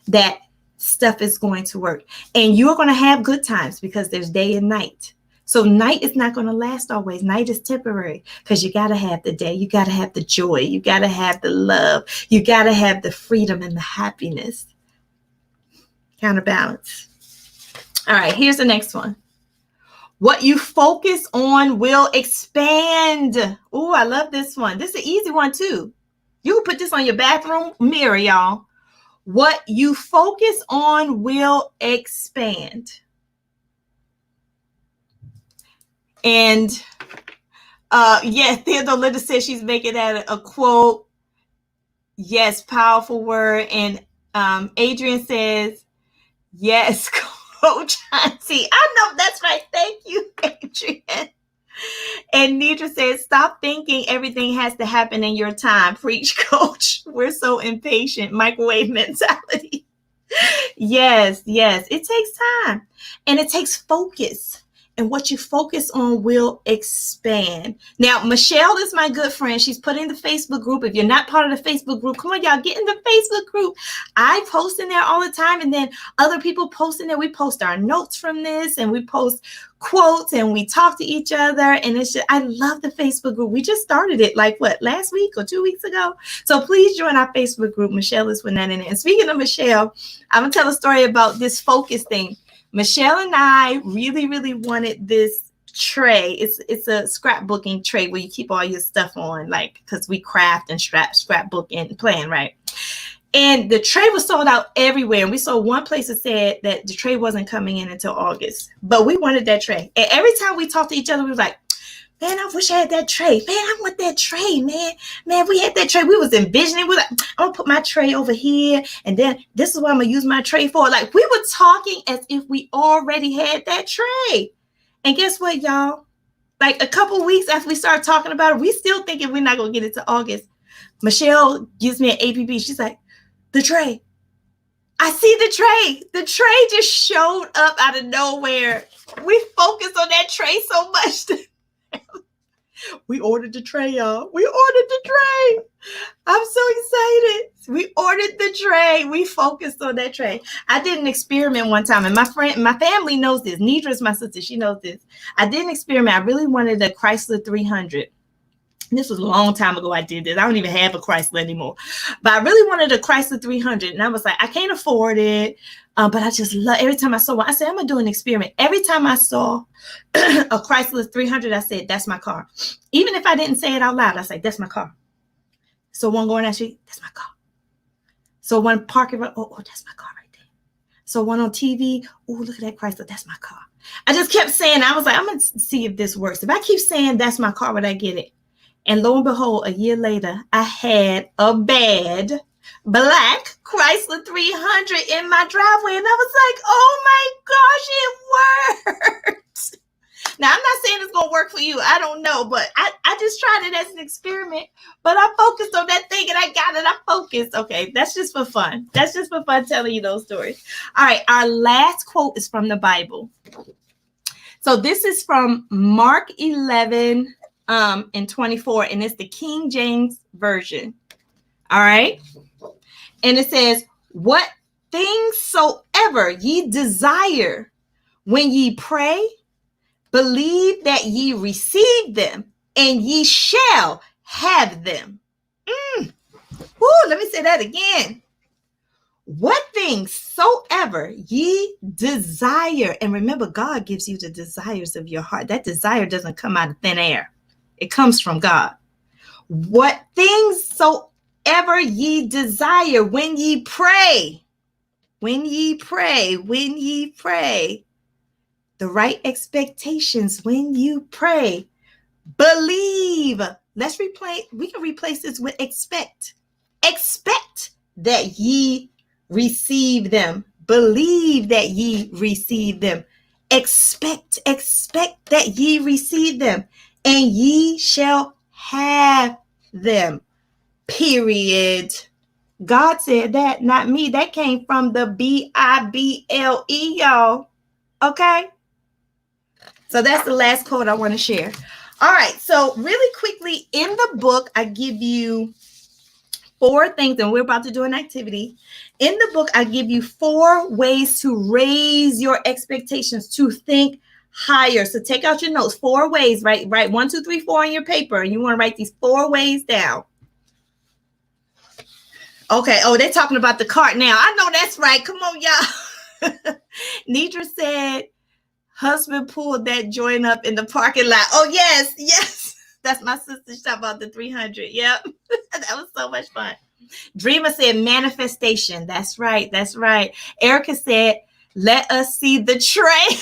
that stuff is going to work. And you're going to have good times because there's day and night. So night is not going to last always. Night is temporary because you got to have the day. You got to have the joy. You got to have the love. You got to have the freedom and the happiness. Counterbalance. All right, here's the next one. What you focus on will expand. Oh, I love this one. This is an easy one too. You can put this on your bathroom mirror, y'all. What you focus on will expand. And Theodore Linda says she's making that a quote. Yes, powerful word. And Adrian says, yes, Coach Auntie. I know that's right. Thank you, Adrian. And Nidra says, stop thinking everything has to happen in your time. Preach, Coach. We're so impatient. Microwave mentality. Yes. It takes time. And it takes focus. And what you focus on will expand. Now, Michelle is my good friend. She's put in the Facebook group. If you're not part of the Facebook group, come on, y'all, get in the Facebook group. I post in there all the time. And then other people post in there. We post our notes from this and we post quotes and we talk to each other. And it's just, I love the Facebook group. We just started it last week or 2 weeks ago. So please join our Facebook group. Michelle is putting that in there. And speaking of Michelle, I'm going to tell a story about this focus thing. Michelle and I really, really wanted this tray. It's a scrapbooking tray where you keep all your stuff on, because we craft and scrapbook and plan, right? And the tray was sold out everywhere. And we saw one place that said that the tray wasn't coming in until August. But we wanted that tray. And every time we talked to each other, we were like, man, I wish I had that tray. Man, I want that tray, man. Man, if we had that tray, we was envisioning. We were like, I'm going to put my tray over here. And then this is what I'm going to use my tray for. Like, we were talking as if we already had that tray. And guess what, y'all? Like a couple weeks after we started talking about it, we still thinking we're not going to get it to August. Michelle gives me an APB. She's like, the tray. I see the tray. The tray just showed up out of nowhere. We focused on that tray so much. We ordered the tray, y'all. We ordered the tray. I'm so excited. We ordered the tray. We focused on that tray. I did an experiment one time, and my family knows this. Nidra is my sister. She knows this. I did an experiment. I really wanted a Chrysler 300. This was a long time ago I did this. I don't even have a Chrysler anymore. But I really wanted a Chrysler 300. And I was like, I can't afford it. But I just love, every time I saw one, I said, I'm going to do an experiment. Every time I saw a Chrysler 300, I said, that's my car. Even if I didn't say it out loud, I said, that's my car. So one going down the street, that's my car. So one parking lot, oh, that's my car right there. So one on TV, oh, look at that Chrysler, that's my car. I just kept saying, I was like, I'm going to see if this works. If I keep saying that's my car, would I get it? And lo and behold, a year later, I had a bad black Chrysler 300 in my driveway. And I was like, oh my gosh, it worked. Now, I'm not saying it's going to work for you. I don't know, but I just tried it as an experiment. But I focused on that thing and I got it. I focused. Okay, that's just for fun. That's just for fun telling you those stories. All right, our last quote is from the Bible. So this is from Mark 11 and 24, and it's the King James Version. All right. And it says, what things soever ye desire when ye pray, believe that ye receive them, and ye shall have them. Woo, let me say that again. What things soever ye desire. And remember, God gives you the desires of your heart. That desire doesn't come out of thin air. It comes from God. What things soever ye desire when ye pray. When ye pray. When ye pray. The right expectations when you pray. Believe. We can replace this with expect. Expect that ye receive them. Believe that ye receive them. Expect that ye receive them, and ye shall have them. Period. God said that, not me. That came from the Bible, y'all. Okay? So that's the last quote I want to share. All right. So really quickly, in the book, I give you 4 things, and we're about to do an activity. In the book, I give you 4 ways to raise your expectations, to think higher. So take out your notes. 4 ways, right? Write 1, 2, 3, 4 on your paper, and you want to write these 4 ways down. Okay. Oh, they're talking about the cart now. I know that's right. Come on, y'all. Nidra said, husband pulled that joint up in the parking lot. Oh, yes. That's my sister. She talked about the 300. Yep. That was so much fun. Dreamer said manifestation. That's right. Erica said, let us see the tray.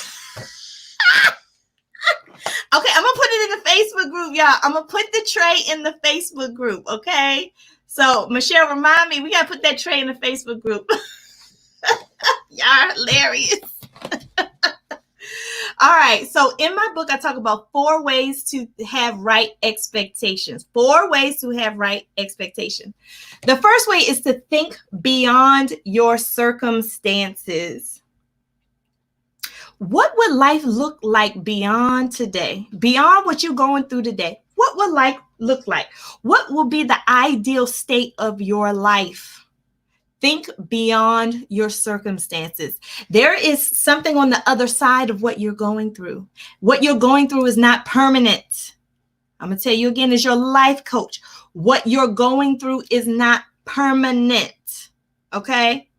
Okay, I'm going to put it in the Facebook group, y'all. I'm going to put the tray in the Facebook group, okay? So, Michelle, remind me, we got to put that tray in the Facebook group. Y'all are hilarious. All right. So in my book, I talk about 4 ways to have right expectations. 4 ways to have right expectation. The first way is to think beyond your circumstances. What would life look like beyond today? Beyond what you're going through today? What would life look like? What will be the ideal state of your life? Think beyond your circumstances. There is something on the other side of what you're going through. What you're going through is not permanent. I'm going to tell you again, as your life coach, what you're going through is not permanent. Okay?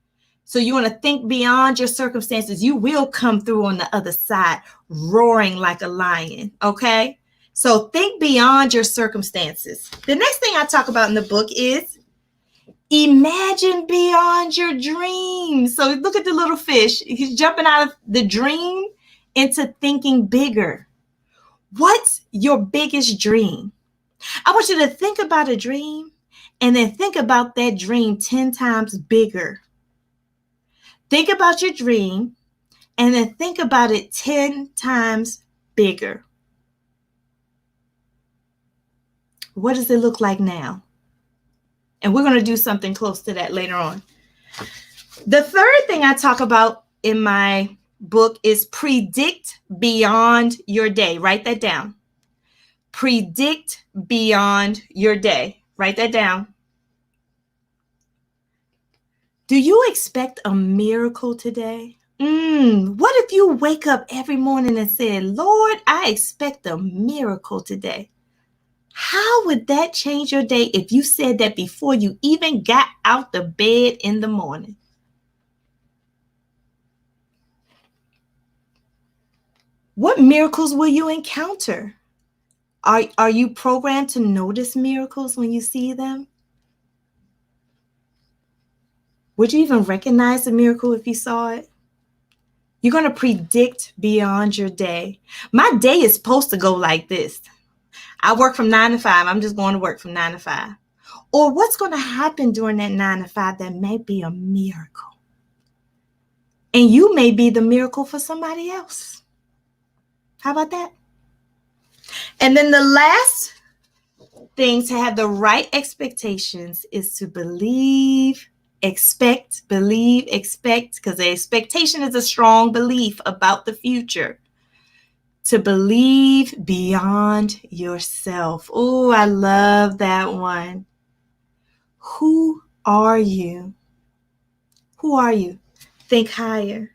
So you want to think beyond your circumstances. You will come through on the other side, roaring like a lion. Okay? So think beyond your circumstances. The next thing I talk about in the book is imagine beyond your dreams. So look at the little fish. He's jumping out of the dream into thinking bigger. What's your biggest dream? I want you to think about a dream and then think about that dream 10 times bigger. Think about your dream and then think about it 10 times bigger. What does it look like now? And we're going to do something close to that later on. The third thing I talk about in my book is predict beyond your day. Write that down. Predict beyond your day. Write that down. Do you expect a miracle today? What if you wake up every morning and say, Lord, I expect a miracle today? How would that change your day if you said that before you even got out the bed in the morning? What miracles will you encounter? Are you programmed to notice miracles when you see them? Would you even recognize the miracle if you saw it? You're going to predict beyond your day. My day is supposed to go like this. I work from 9 to 5. I'm just going to work from 9 to 5. Or what's going to happen during that 9 to 5 that may be a miracle? And you may be the miracle for somebody else. How about that? And then the last thing to have the right expectations is to believe, expect, because the expectation is a strong belief about the future. To believe beyond yourself. Oh, I love that one. Who are you? Who are you? Think higher.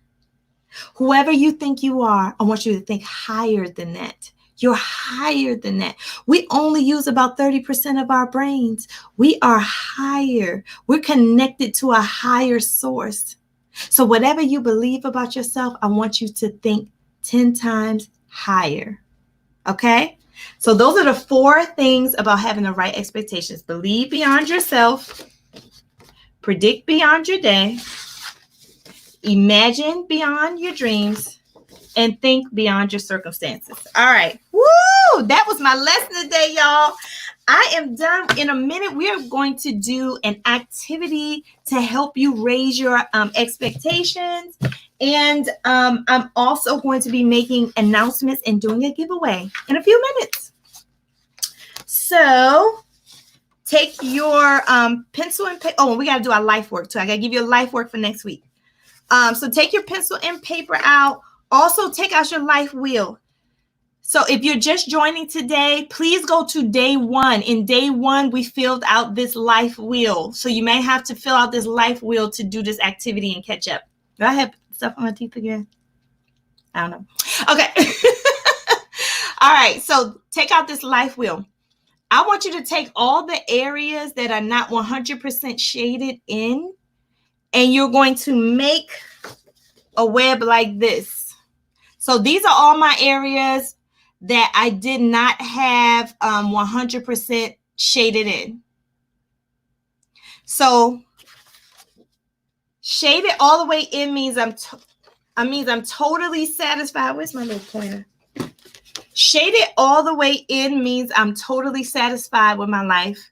Whoever you think you are, I want you to think higher than that. You're higher than that. We only use about 30% of our brains. We are higher. We're connected to a higher source. So whatever you believe about yourself, I want you to think 10 times higher. Okay? So those are the 4 things about having the right expectations. Believe beyond yourself. Predict beyond your day. Imagine beyond your dreams. And think beyond your circumstances. All right. Woo! That was my lesson today, y'all. I am done. In a minute, we are going to do an activity to help you raise your expectations. And I'm also going to be making announcements and doing a giveaway in a few minutes. So take your pencil and paper. Oh, we got to do our life work too. I got to give you a life work for next week. So take your pencil and paper out. Also, take out your life wheel. So if you're just joining today, please go to day 1. In day 1, we filled out this life wheel. So you may have to fill out this life wheel to do this activity and catch up. Do I have stuff on my teeth again? I don't know. Okay. All right. So take out this life wheel. I want you to take all the areas that are not 100% shaded in, and you're going to make a web like this. So these are all my areas that I did not have 100% shaded in. So shaded all the way in means I'm totally satisfied. Where's my little pointer? Shaded all the way in means I'm totally satisfied with my life.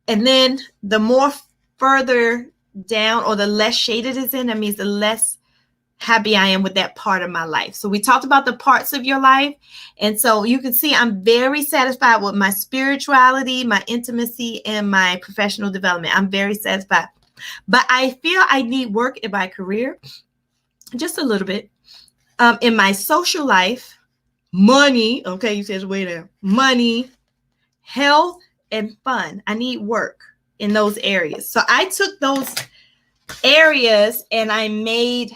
And then the more further down or the less shaded is in, that means the less happy I am with that part of my life. So we talked about the parts of your life. And so you can see I'm very satisfied with my spirituality, my intimacy, and my professional development. I'm very satisfied. But I feel I need work in my career, just a little bit. In my social life, money, okay, you said way there. Money, health, and fun. I need work in those areas. So I took those areas and I made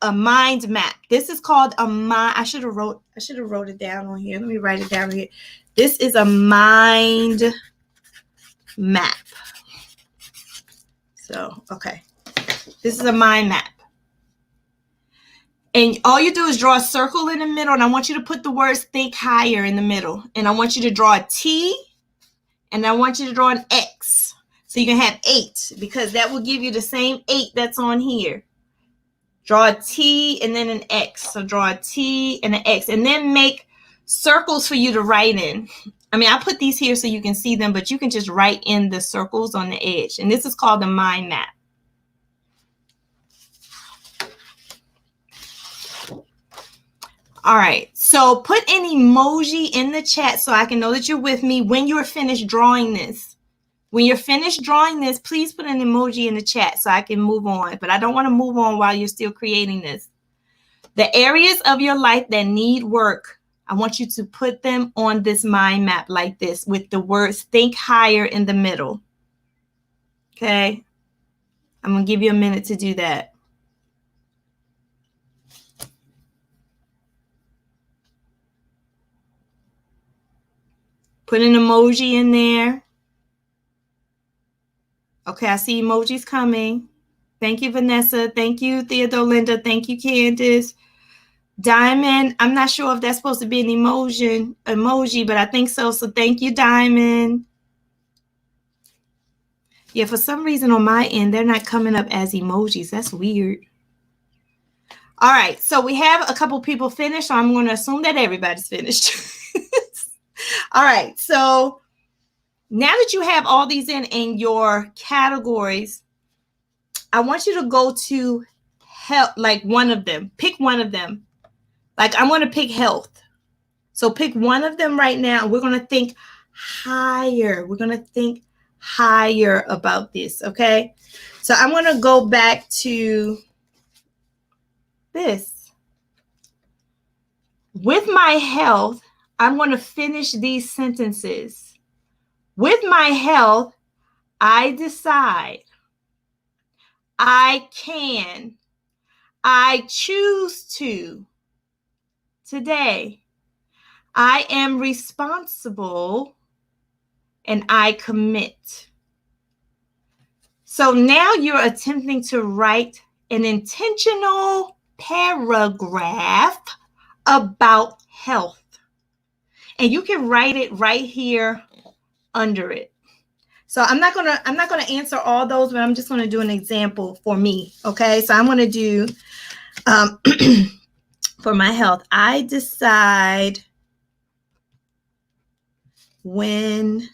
a mind map. This is called a mind. I should have wrote it down on here. Let me write it down here. This is a mind map. So, okay. This is a mind map. And all you do is draw a circle in the middle, and I want you to put the words think higher in the middle. And I want you to draw a T, and I want you to draw an X. So you can have 8, because that will give you the same 8 that's on here. Draw a T and then an X. So draw a T and an X, and then make circles for you to write in. I mean, I put these here so you can see them, but you can just write in the circles on the edge. And this is called the mind map. All right. So put an emoji in the chat so I can know that you're with me when you're finished drawing this. When you're finished drawing this, please put an emoji in the chat so I can move on. But I don't want to move on while you're still creating this. The areas of your life that need work, I want you to put them on this mind map like this with the words think higher in the middle. Okay? I'm going to give you a minute to do that. Put an emoji in there. Okay, I see emojis coming. Thank you, Vanessa. Thank you, Theodore Linda. Thank you, Candace. Diamond, I'm not sure if that's supposed to be an emoji, but I think so. So thank you, Diamond. Yeah, for some reason on my end, they're not coming up as emojis. That's weird. All right, so we have a couple people finished, so I'm going to assume that everybody's finished. All right, so now that you have all these in your categories, I want you to go to health, like one of them. Pick one of them. Like I'm going to pick health. So pick one of them right now. We're going to think higher. We're going to think higher about this, okay? So I'm going to go back to this. With my health, I'm going to finish these sentences. With my health, I decide, I can, I choose to. Today, I am responsible and I commit. So now you're attempting to write an intentional paragraph about health. And you can write it right here under it. So I'm not gonna answer all those, but I'm just gonna do an example for me. Okay, so I'm gonna do for my health. I decide when, if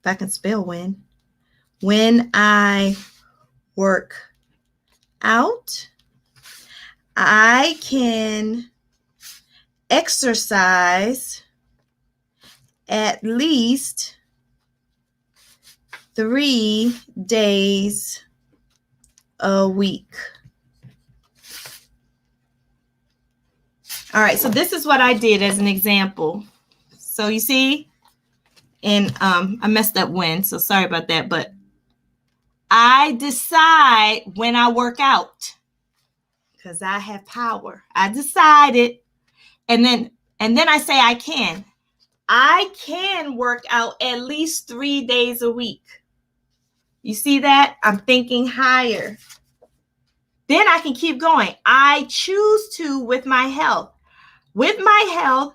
I can spell when I work out, I can exercise at least 3 days a week. All right, so this is what I did as an example. So you see, and I messed up when, so sorry about that, but I decide when I work out because I have power. I decided, and then I say I can. I can work out at least 3 days a week. You see that? I'm thinking higher. Then I can keep going. I choose to with my health. With my health,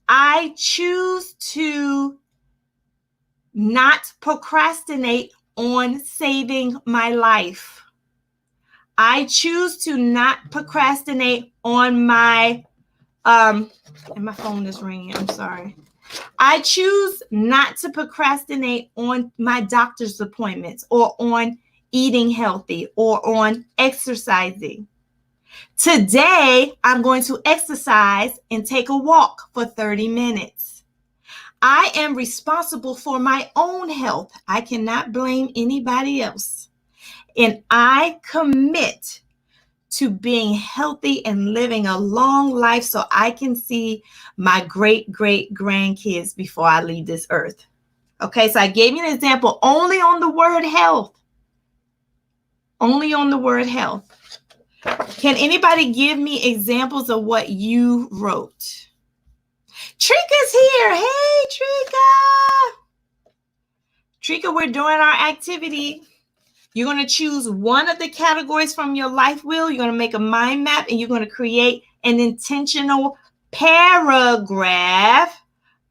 I choose to not procrastinate on saving my life. I choose to not procrastinate on my, and my phone is ringing, I'm sorry. I choose not to procrastinate on my doctor's appointments or on eating healthy or on exercising. Today, I'm going to exercise and take a walk for 30 minutes. I am responsible for my own health. I cannot blame anybody else. And I commit to being healthy and living a long life so I can see my great grandkids before I leave this earth. Okay, so I gave you an example only on the word health. Only on the word health. Can anybody give me examples of what you wrote? Trika's here. Hey, Trika. Trika, we're doing our activity. You're going to choose one of the categories from your life wheel. You're going to make a mind map and you're going to create an intentional paragraph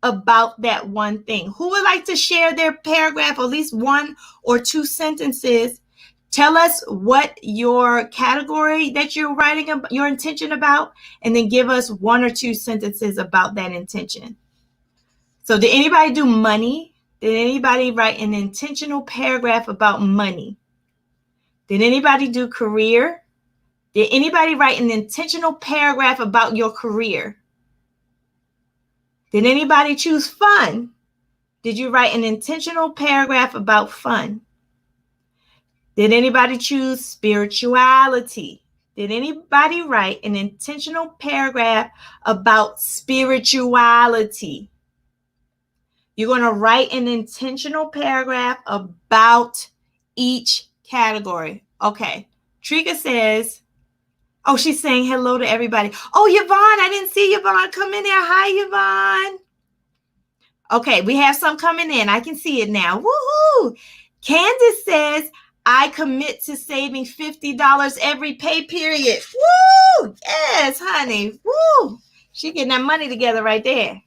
about that one thing. Who would like to share their paragraph, at least 1 or 2 sentences? Tell us what your category that you're writing about, your intention about, and then give us 1 or 2 sentences about that intention. So did anybody do money? Did anybody write an intentional paragraph about money? Did anybody do career? Did anybody write an intentional paragraph about your career? Did anybody choose fun? Did you write an intentional paragraph about fun? Did anybody choose spirituality? Did anybody write an intentional paragraph about spirituality? You're going to write an intentional paragraph about each category. Okay. Trika says, oh, she's saying hello to everybody. Oh, Yvonne, I didn't see Yvonne come in there. Hi, Yvonne. Okay, we have some coming in. I can see it now. Woohoo! Candace says, I commit to saving $50 every pay period. Woo! Yes, honey. Woo! She getting that money together right there.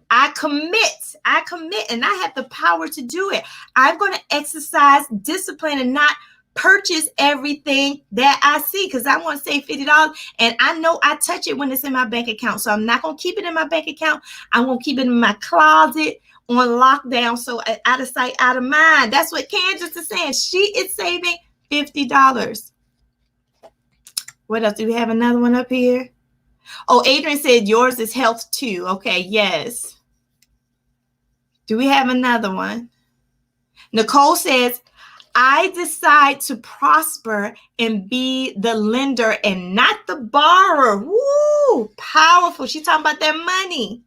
I commit, and I have the power to do it. I'm going to exercise discipline and not purchase everything that I see because I want to save $50, and I know I touch it when it's in my bank account. So I'm not going to keep it in my bank account. I'm going to keep it in my closet on lockdown, so out of sight, out of mind. That's what Candace is saying. She is saving $50. What else? Do we have another one up here? Oh, Adrian said yours is health too. Okay, yes. Do we have another one? Nicole says, I decide to prosper and be the lender and not the borrower. Woo, powerful. She's talking about that money.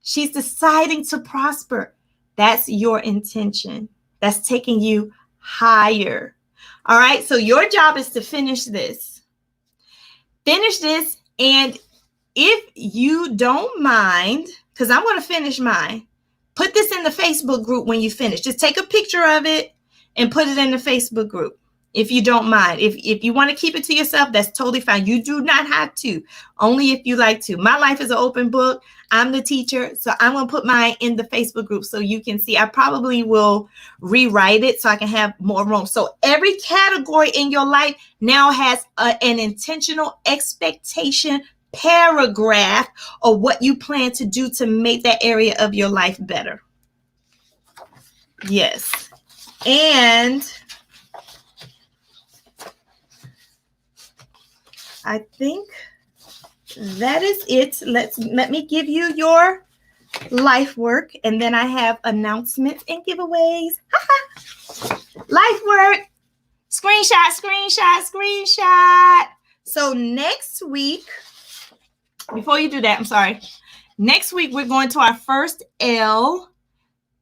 She's deciding to prosper. That's your intention. That's taking you higher. All right, so your job is to finish this. Finish this, and if you don't mind, because I'm going to finish mine, put this in the Facebook group when you finish. Just take a picture of it and put it in the Facebook group if you don't mind. If you want to keep it to yourself, that's totally fine. You do not have to, only if you like to. My life is an open book. I'm the teacher, so I'm going to put mine in the Facebook group so you can see. I probably will rewrite it so I can have more room. So every category in your life now has an intentional expectation paragraph of what you plan to do to make that area of your life better. Yes. And I think that is it. Let me give you your life work, and then I have announcements and giveaways. Life work. Screenshot. So next week, before you do that, I'm sorry. Next week, we're going to our first L,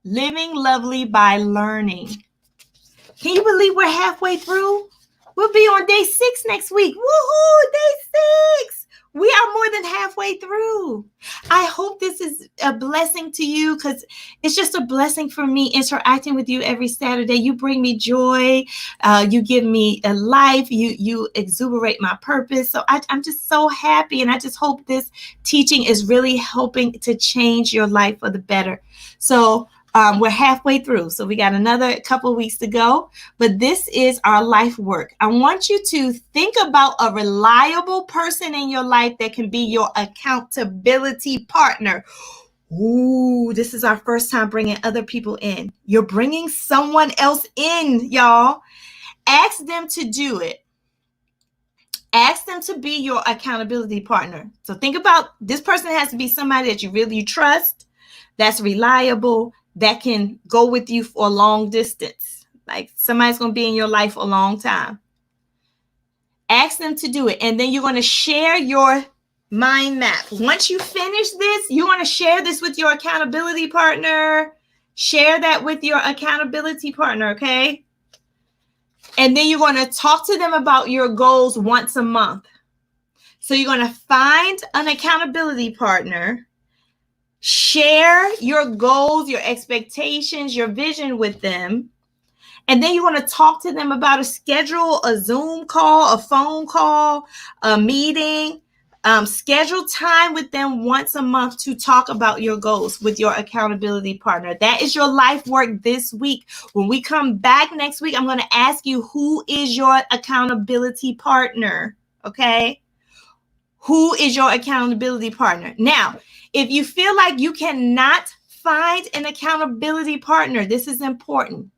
Living Lovely by Learning. Can you believe we're halfway through? We'll be on day 6 next week. Woohoo, day 6. We are more than halfway through. I hope this is a blessing to you because it's just a blessing for me interacting with you every Saturday. You bring me joy. You give me a life. You exuberate my purpose. So I'm just so happy. And I just hope this teaching is really helping to change your life for the better. So we're halfway through, so we got another couple of weeks to go, but this is our life work. I want you to think about a reliable person in your life that can be your accountability partner. Ooh, this is our first time bringing other people in. You're bringing someone else in, y'all. Ask them to do it. Ask them to be your accountability partner. So think about this person has to be somebody that you really trust, that's reliable, that can go with you for a long distance. Like somebody's going to be in your life a long time. Ask them to do it. And then you're going to share your mind map. Once you finish this, you want to share this with your accountability partner. Share that with your accountability partner, okay? And then you're going to talk to them about your goals once a month. So you're going to find an accountability partner. Share your goals, your expectations, your vision with them. And then you want to talk to them about a schedule, a Zoom call, a phone call, a meeting. Schedule time with them once a month to talk about your goals with your accountability partner. That is your life work this week. When we come back next week, I'm going to ask you, who is your accountability partner? Okay? Who is your accountability partner? Now, if you feel like you cannot find an accountability partner, this is important.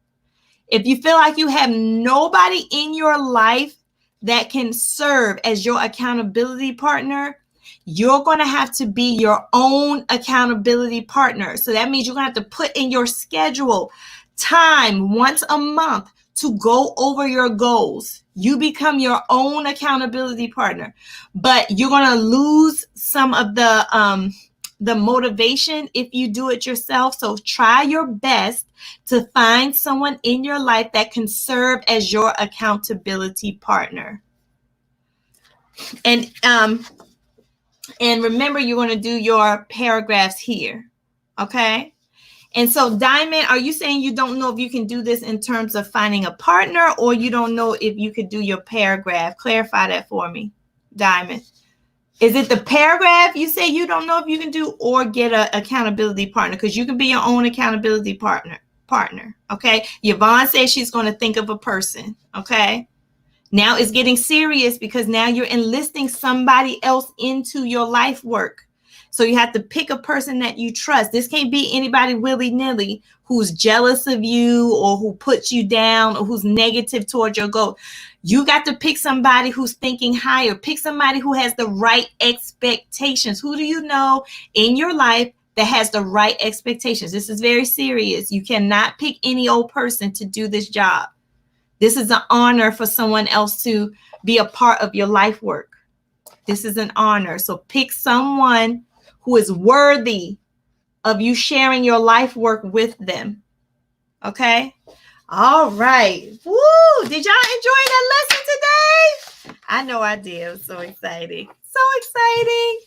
If you feel like you have nobody in your life that can serve as your accountability partner, you're going to have to be your own accountability partner. So that means you're going to have to put in your schedule time once a month to go over your goals. You become your own accountability partner, but you're going to lose some of the motivation if you do it yourself. So try your best to find someone in your life that can serve as your accountability partner. And remember, you're going to do your paragraphs here. Okay. And so, Diamond, are you saying you don't know if you can do this in terms of finding a partner, or you don't know if you could do your paragraph? Clarify that for me, Diamond. Is it the paragraph you say you don't know if you can do, or get an accountability partner? Because you can be your own accountability partner. Okay. Yvonne says she's going to think of a person. Okay. Now it's getting serious because now you're enlisting somebody else into your life work. So you have to pick a person that you trust. This can't be anybody willy-nilly who's jealous of you or who puts you down or who's negative toward your goal. You got to pick somebody who's thinking higher. Pick somebody who has the right expectations. Who do you know in your life that has the right expectations? This is very serious. You cannot pick any old person to do this job. This is an honor for someone else to be a part of your life work. This is an honor. So pick someone who is worthy of you sharing your life work with them. Okay? All right. Woo! Did y'all enjoy that lesson today? I know I did. It was so exciting. So exciting.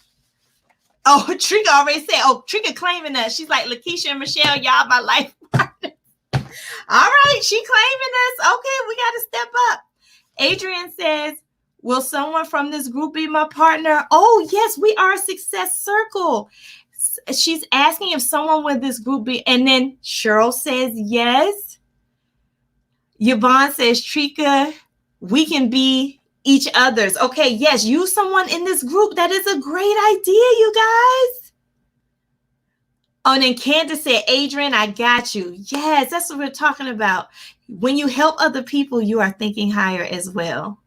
Oh, Trika already said, Trika claiming us. She's like, Lakisha and Michelle, y'all my life partners. All right, she claiming us. Okay, we got to step up. Adrian says, will someone from this group be my partner? Oh, yes, we are a success circle. She's asking if someone with this group be, and then Cheryl says yes. Yvonne says, Trika, we can be each other's. Okay, yes, use someone in this group. That is a great idea, you guys. Oh, and then Candace said, Adrian, I got you. Yes, that's what we're talking about. When you help other people, you are thinking higher as well.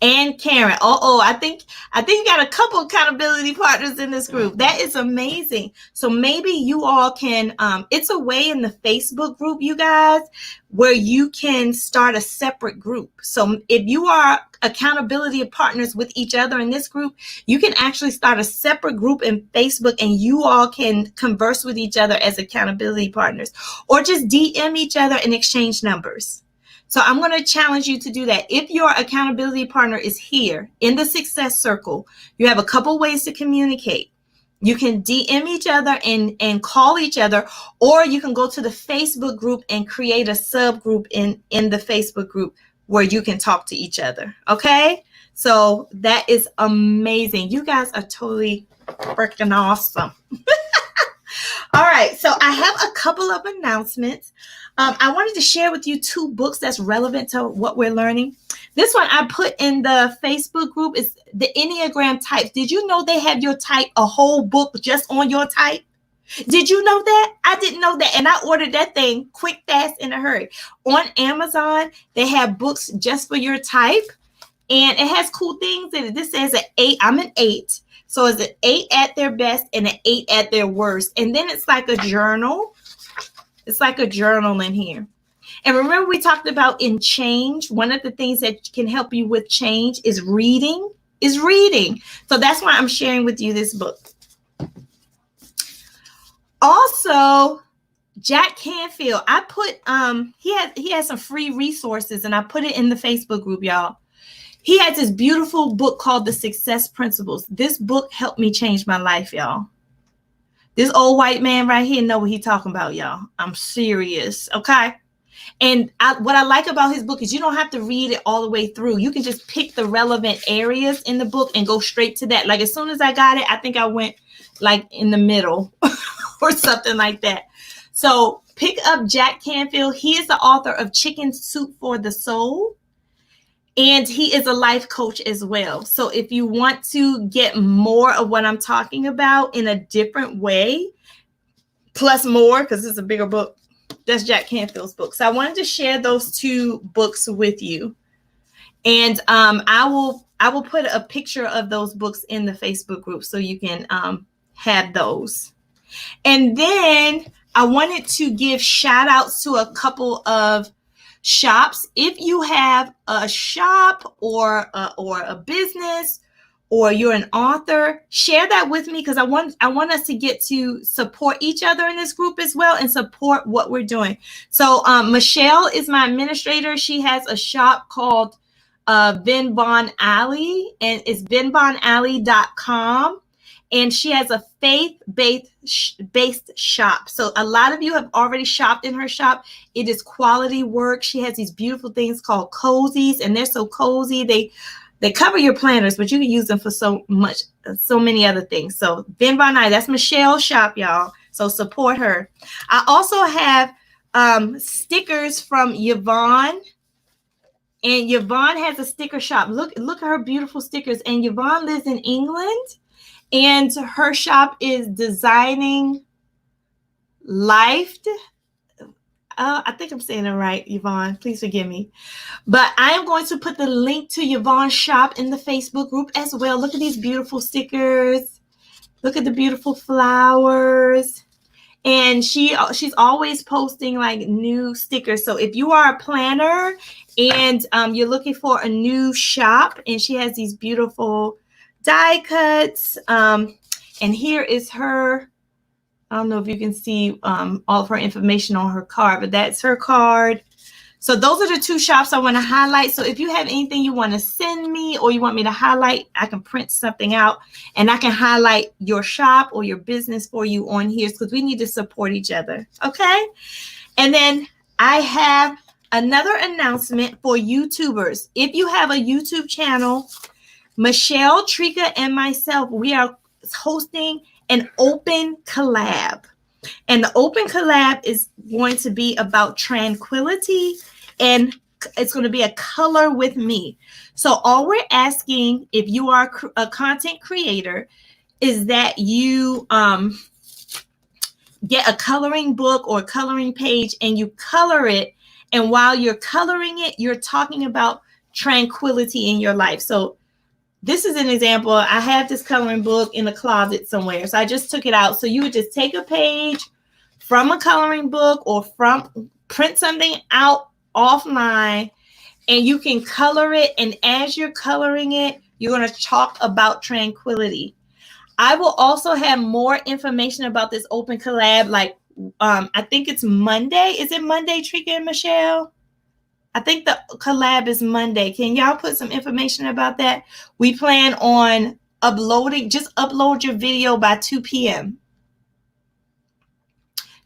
And Karen, I think you got a couple accountability partners in this group. That is amazing. So maybe you all can, it's a way in the Facebook group, you guys, where you can start a separate group. So if you are accountability partners with each other in this group, you can actually start a separate group in Facebook and you all can converse with each other as accountability partners, or just DM each other and exchange numbers. So I'm going to challenge you to do that. If your accountability partner is here in the success circle, you have a couple ways to communicate. You can DM each other and call each other, or you can go to the Facebook group and create a subgroup in the Facebook group where you can talk to each other. Okay? So that is amazing. You guys are totally freaking awesome. All right. So I have a couple of announcements. I wanted to share with you 2 books that's relevant to what we're learning. This one I put in the Facebook group is the Enneagram Types. Did you know they have your type, a whole book just on your type? Did you know that? I didn't know that. And I ordered that thing quick, fast, in a hurry. On Amazon, they have books just for your type. And it has cool things in it. This says an 8. I'm an 8. So it's an 8 at their best and an 8 at their worst. And then it's like a journal. It's like a journal in here. And remember we talked about in change, one of the things that can help you with change is reading. So that's why I'm sharing with you this book. Also, Jack Canfield, I put, he has some free resources and I put it in the Facebook group, y'all. He has this beautiful book called The Success Principles. This book helped me change my life, y'all. This old white man right here know what he's talking about, y'all. I'm serious, okay? And what I like about his book is you don't have to read it all the way through. You can just pick the relevant areas in the book and go straight to that. Like as soon as I got it, I think I went like in the middle or something like that. So pick up Jack Canfield. He is the author of Chicken Soup for the Soul. And he is a life coach as well. So if you want to get more of what I'm talking about in a different way, plus more, because it's a bigger book, that's Jack Canfield's book. So I wanted to share those 2 books with you. And I will put a picture of those books in the Facebook group so you can have those. And then I wanted to give shout outs to a couple of shops. If you have a shop or a business, or you're an author, share that with me because I want us to get to support each other in this group as well and support what we're doing. So Michelle is my administrator. She has a shop called Vin Bon Alley, and it's vinbonalley.com. And she has a faith-based shop. So a lot of you have already shopped in her shop. It is quality work. She has these beautiful things called cozies, and they're so cozy. They They cover your planners, but you can use them for so many other things. So Ben Von Nye, that's Michelle's shop, y'all. So support her. I also have stickers from Yvonne. And Yvonne has a sticker shop. Look at her beautiful stickers. And Yvonne lives in England. And her shop is Designing Life. I think I'm saying it right, Yvonne. Please forgive me. But I am going to put the link to Yvonne's shop in the Facebook group as well. Look at these beautiful stickers. Look at the beautiful flowers. And she's always posting like new stickers. So if you are a planner and you're looking for a new shop, and she has these beautiful die cuts. And here is her. I don't know if you can see all of her information on her card, but that's her card. So those are the two shops I want to highlight. So if you have anything you want to send me or you want me to highlight, I can print something out and I can highlight your shop or your business for you on here, because we need to support each other. Okay. And then I have another announcement for YouTubers. If you have a YouTube channel, Michelle, Trika, and myself, we are hosting an open collab. And the open collab is going to be about tranquility, and it's going to be a color with me. So all we're asking, if you are a content creator, is that you get a coloring book or coloring page and you color it. And while you're coloring it, you're talking about tranquility in your life. So this is an example. I have this coloring book in the closet somewhere. So I just took it out. So you would just take a page from a coloring book or print something out offline, and you can color it. And as you're coloring it, you're going to talk about tranquility. I will also have more information about this open collab. Like, I think it's Monday. Is it Monday, Trika and Michelle? I think the collab is Monday. Can y'all put some information about that? We plan on uploading. Just upload your video by 2 p.m.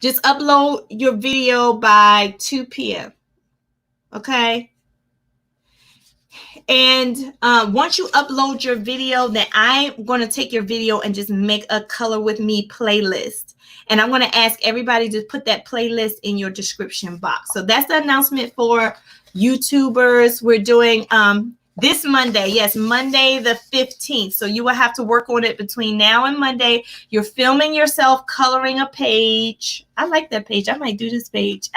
Just upload your video by 2 p.m. Okay? And once you upload your video, then I'm going to take your video and just make a color with me playlist. And I'm going to ask everybody to put that playlist in your description box. So that's the announcement for YouTubers. We're doing this Monday. Yes, Monday the 15th. So you will have to work on it between now and Monday. You're filming yourself coloring a page. I like that page. I might do this page.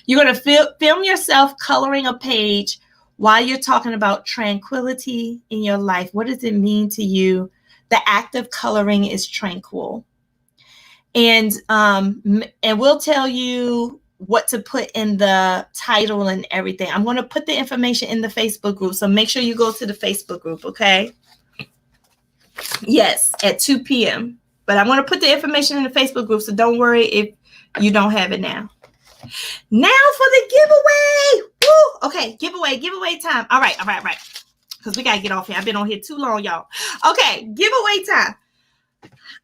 You're going to film yourself coloring a page while you're talking about tranquility in your life. What does it mean to you? The act of coloring is tranquil. And we'll tell you what to put in the title and everything. I'm going to put the information in the Facebook group. So make sure you go to the Facebook group, okay? Yes, at 2 p.m. But I'm going to put the information in the Facebook group. So don't worry if you don't have it now. Now for the giveaway. Woo! Okay, giveaway time. All right. Because we got to get off here. I've been on here too long, y'all. Okay, giveaway time.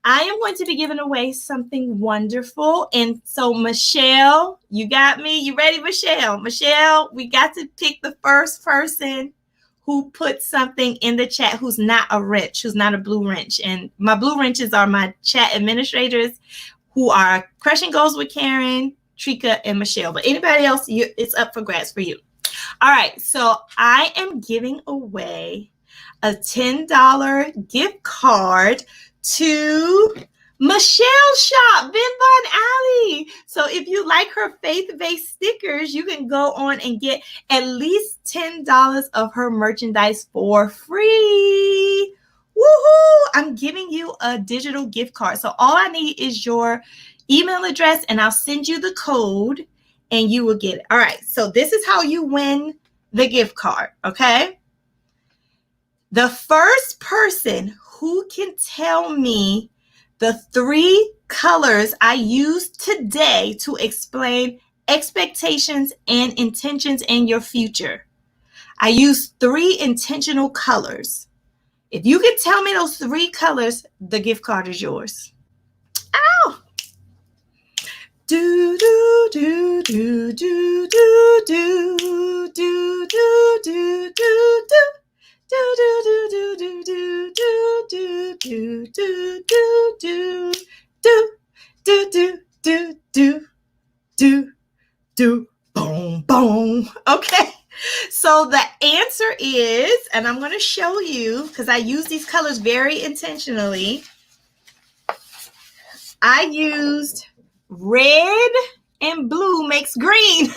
I am going to be giving away something wonderful. And so, Michelle, you got me? You ready, Michelle? Michelle, we got to pick the first person who put something in the chat who's not a wrench, who's not a blue wrench. And my blue wrenches are my chat administrators who are Crushing Goals with Karen, Trika, and Michelle. But anybody else, it's up for grabs for you. All right. So I am giving away a $10 gift card to Michelle's shop, Ben Von Alley. So if you like her faith-based stickers, you can go on and get at least $10 of her merchandise for free. Woohoo! I'm giving you a digital gift card. So all I need is your email address, and I'll send you the code and you will get it. All right. So this is how you win the gift card. Okay. The first person who can tell me the 3 colors I used today to explain expectations and intentions in your future. I used 3 intentional colors. If you can tell me those 3 colors, the gift card is yours. Ow! Do do do do do do do do do do do do. Do do do do do do do do do do do do do do do do do do boom boom. Okay. So the answer is, and I'm going to show you because I use these colors very intentionally. I used red and blue makes green.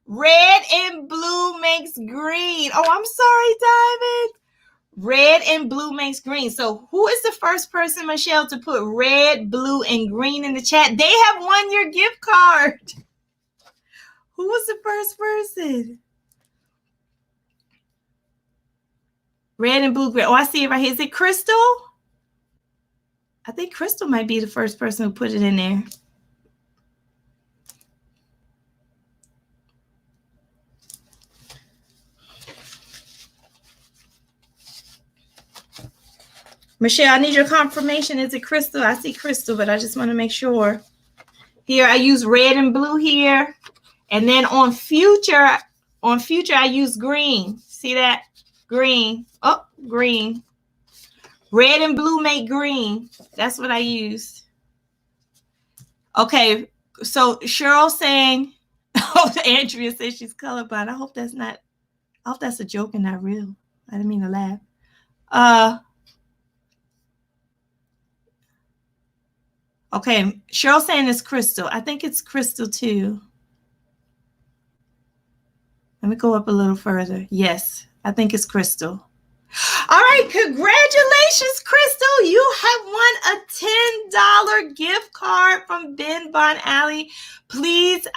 Red and blue makes green. Oh, I'm sorry, Diamond. Red and blue makes green. So who is the first person, Michelle, to put red, blue, and green in the chat? They have won your gift card. Who was the first person? Red and blue, green. Oh, I see it right here. Is it Crystal? I think Crystal might be the first person who put it in there. Michelle, I need your confirmation. Is it Crystal? I see Crystal, but I just want to make sure. Here, I use red and blue here. And then on future, I use green. See that? Green. Oh, green. Red and blue make green. That's what I used. Okay, so Cheryl saying, oh, Andrea says she's colorblind. I hope that's a joke and not real. I didn't mean to laugh. Okay, Cheryl saying it's Crystal. I think it's Crystal too. Let me go up a little further. Yes, I think it's Crystal. All right, congratulations, Crystal. You have won a $10 gift card from Ben Von Alley. Please,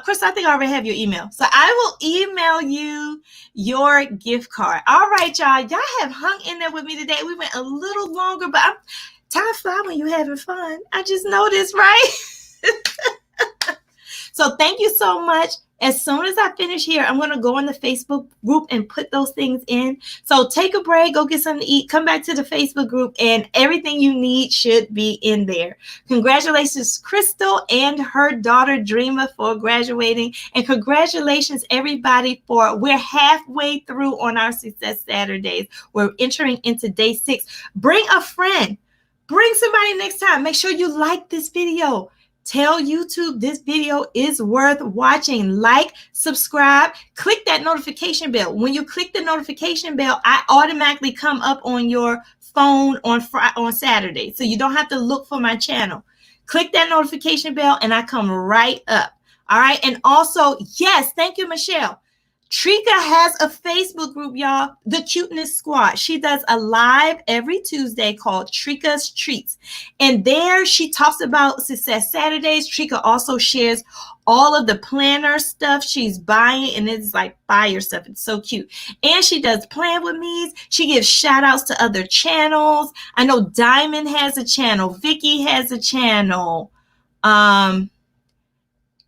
Crystal, I think I already have your email. So I will email you your gift card. All right, y'all. Y'all have hung in there with me today. We went a little longer, but time flies when you're having fun. I just noticed, right? So thank you so much. As soon as I finish here, I'm going to go in the Facebook group and put those things in. So take a break, go get something to eat, come back to the Facebook group, and everything you need should be in there. Congratulations, Crystal and her daughter, Dreamer, for graduating. And congratulations, everybody, we're halfway through on our Success Saturdays. We're entering into day 6. Bring a friend. Bring somebody next time. Make sure you like this video. Tell YouTube this video is worth watching. Like, subscribe, click that notification bell. When you click the notification bell, I automatically come up on your phone on Saturday. So you don't have to look for my channel. Click that notification bell and I come right up. All right. And also, yes, thank you, Michelle. Trika has a Facebook group, y'all, the Cuteness Squad. She does a live every Tuesday called Trika's Treats. And there she talks about Success Saturdays. Trika also shares all of the planner stuff she's buying, and it's like fire stuff. It's so cute. And she does Plan With Me's. She gives shout outs to other channels. I know Diamond has a channel. Vicky has a channel.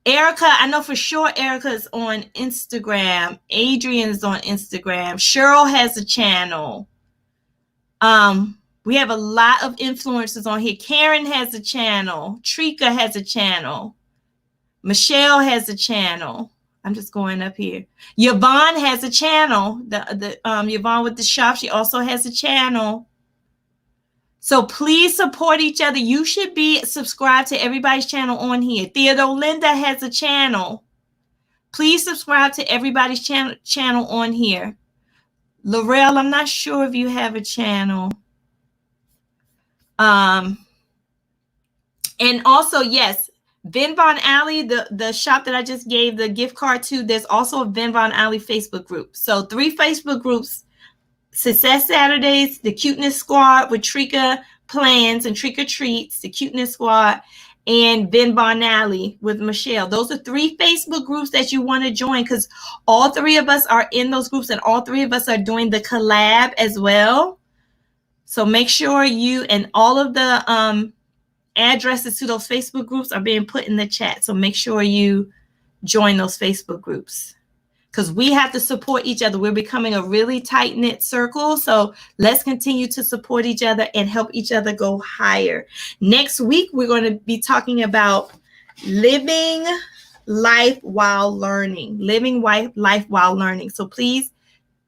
Erica, I know for sure Erica is on Instagram. Adrian is on Instagram. Cheryl has a channel. We have a lot of influencers on here. Karen has a channel. Trika has a channel. Michelle has a channel. I'm just going up here. Yvonne has a channel. Yvonne with the shop, she also has a channel. So please support each other. You should be subscribed to everybody's channel on here. Theodore Linda has a channel. Please subscribe to everybody's channel on here. Laurel, I'm not sure if you have a channel. And also, yes, Ben Von Alley, the shop that I just gave the gift card to, there's also a Ben Von Alley Facebook group. So 3 Facebook groups. Success Saturdays, the Cuteness Squad with Trika Plans and Trika Treats, the Cuteness Squad, and Ben Von Alley with Michelle. Those are 3 Facebook groups that you want to join because all 3 of us are in those groups and all 3 of us are doing the collab as well. So make sure you, and all of the addresses to those Facebook groups are being put in the chat. So make sure you join those Facebook groups, because we have to support each other. We're becoming a really tight-knit circle. So let's continue to support each other and help each other go higher. Next week, we're going to be talking about living life while learning. Living life while learning. So please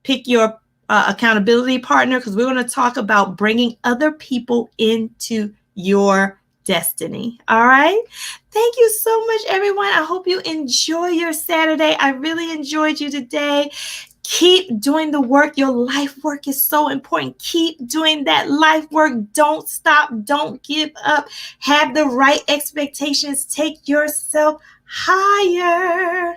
pick your accountability partner, because we're going to talk about bringing other people into your destiny. All right. Thank you so much, everyone. I hope you enjoy your Saturday. I really enjoyed you today. Keep doing the work. Your life work is so important. Keep doing that life work. Don't stop. Don't give up. Have the right expectations. Take yourself higher.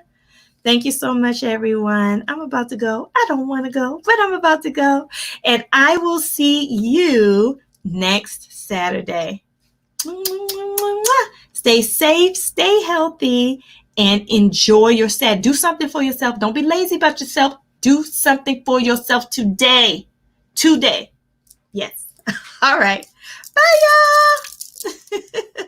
Thank you so much, everyone. I'm about to go. I don't want to go, but I'm about to go. And I will see you next Saturday. Stay safe, stay healthy, and enjoy your Saturday. Do something for yourself. Don't be lazy about yourself. Do something for yourself today. Today. Yes. All right. Bye, y'all.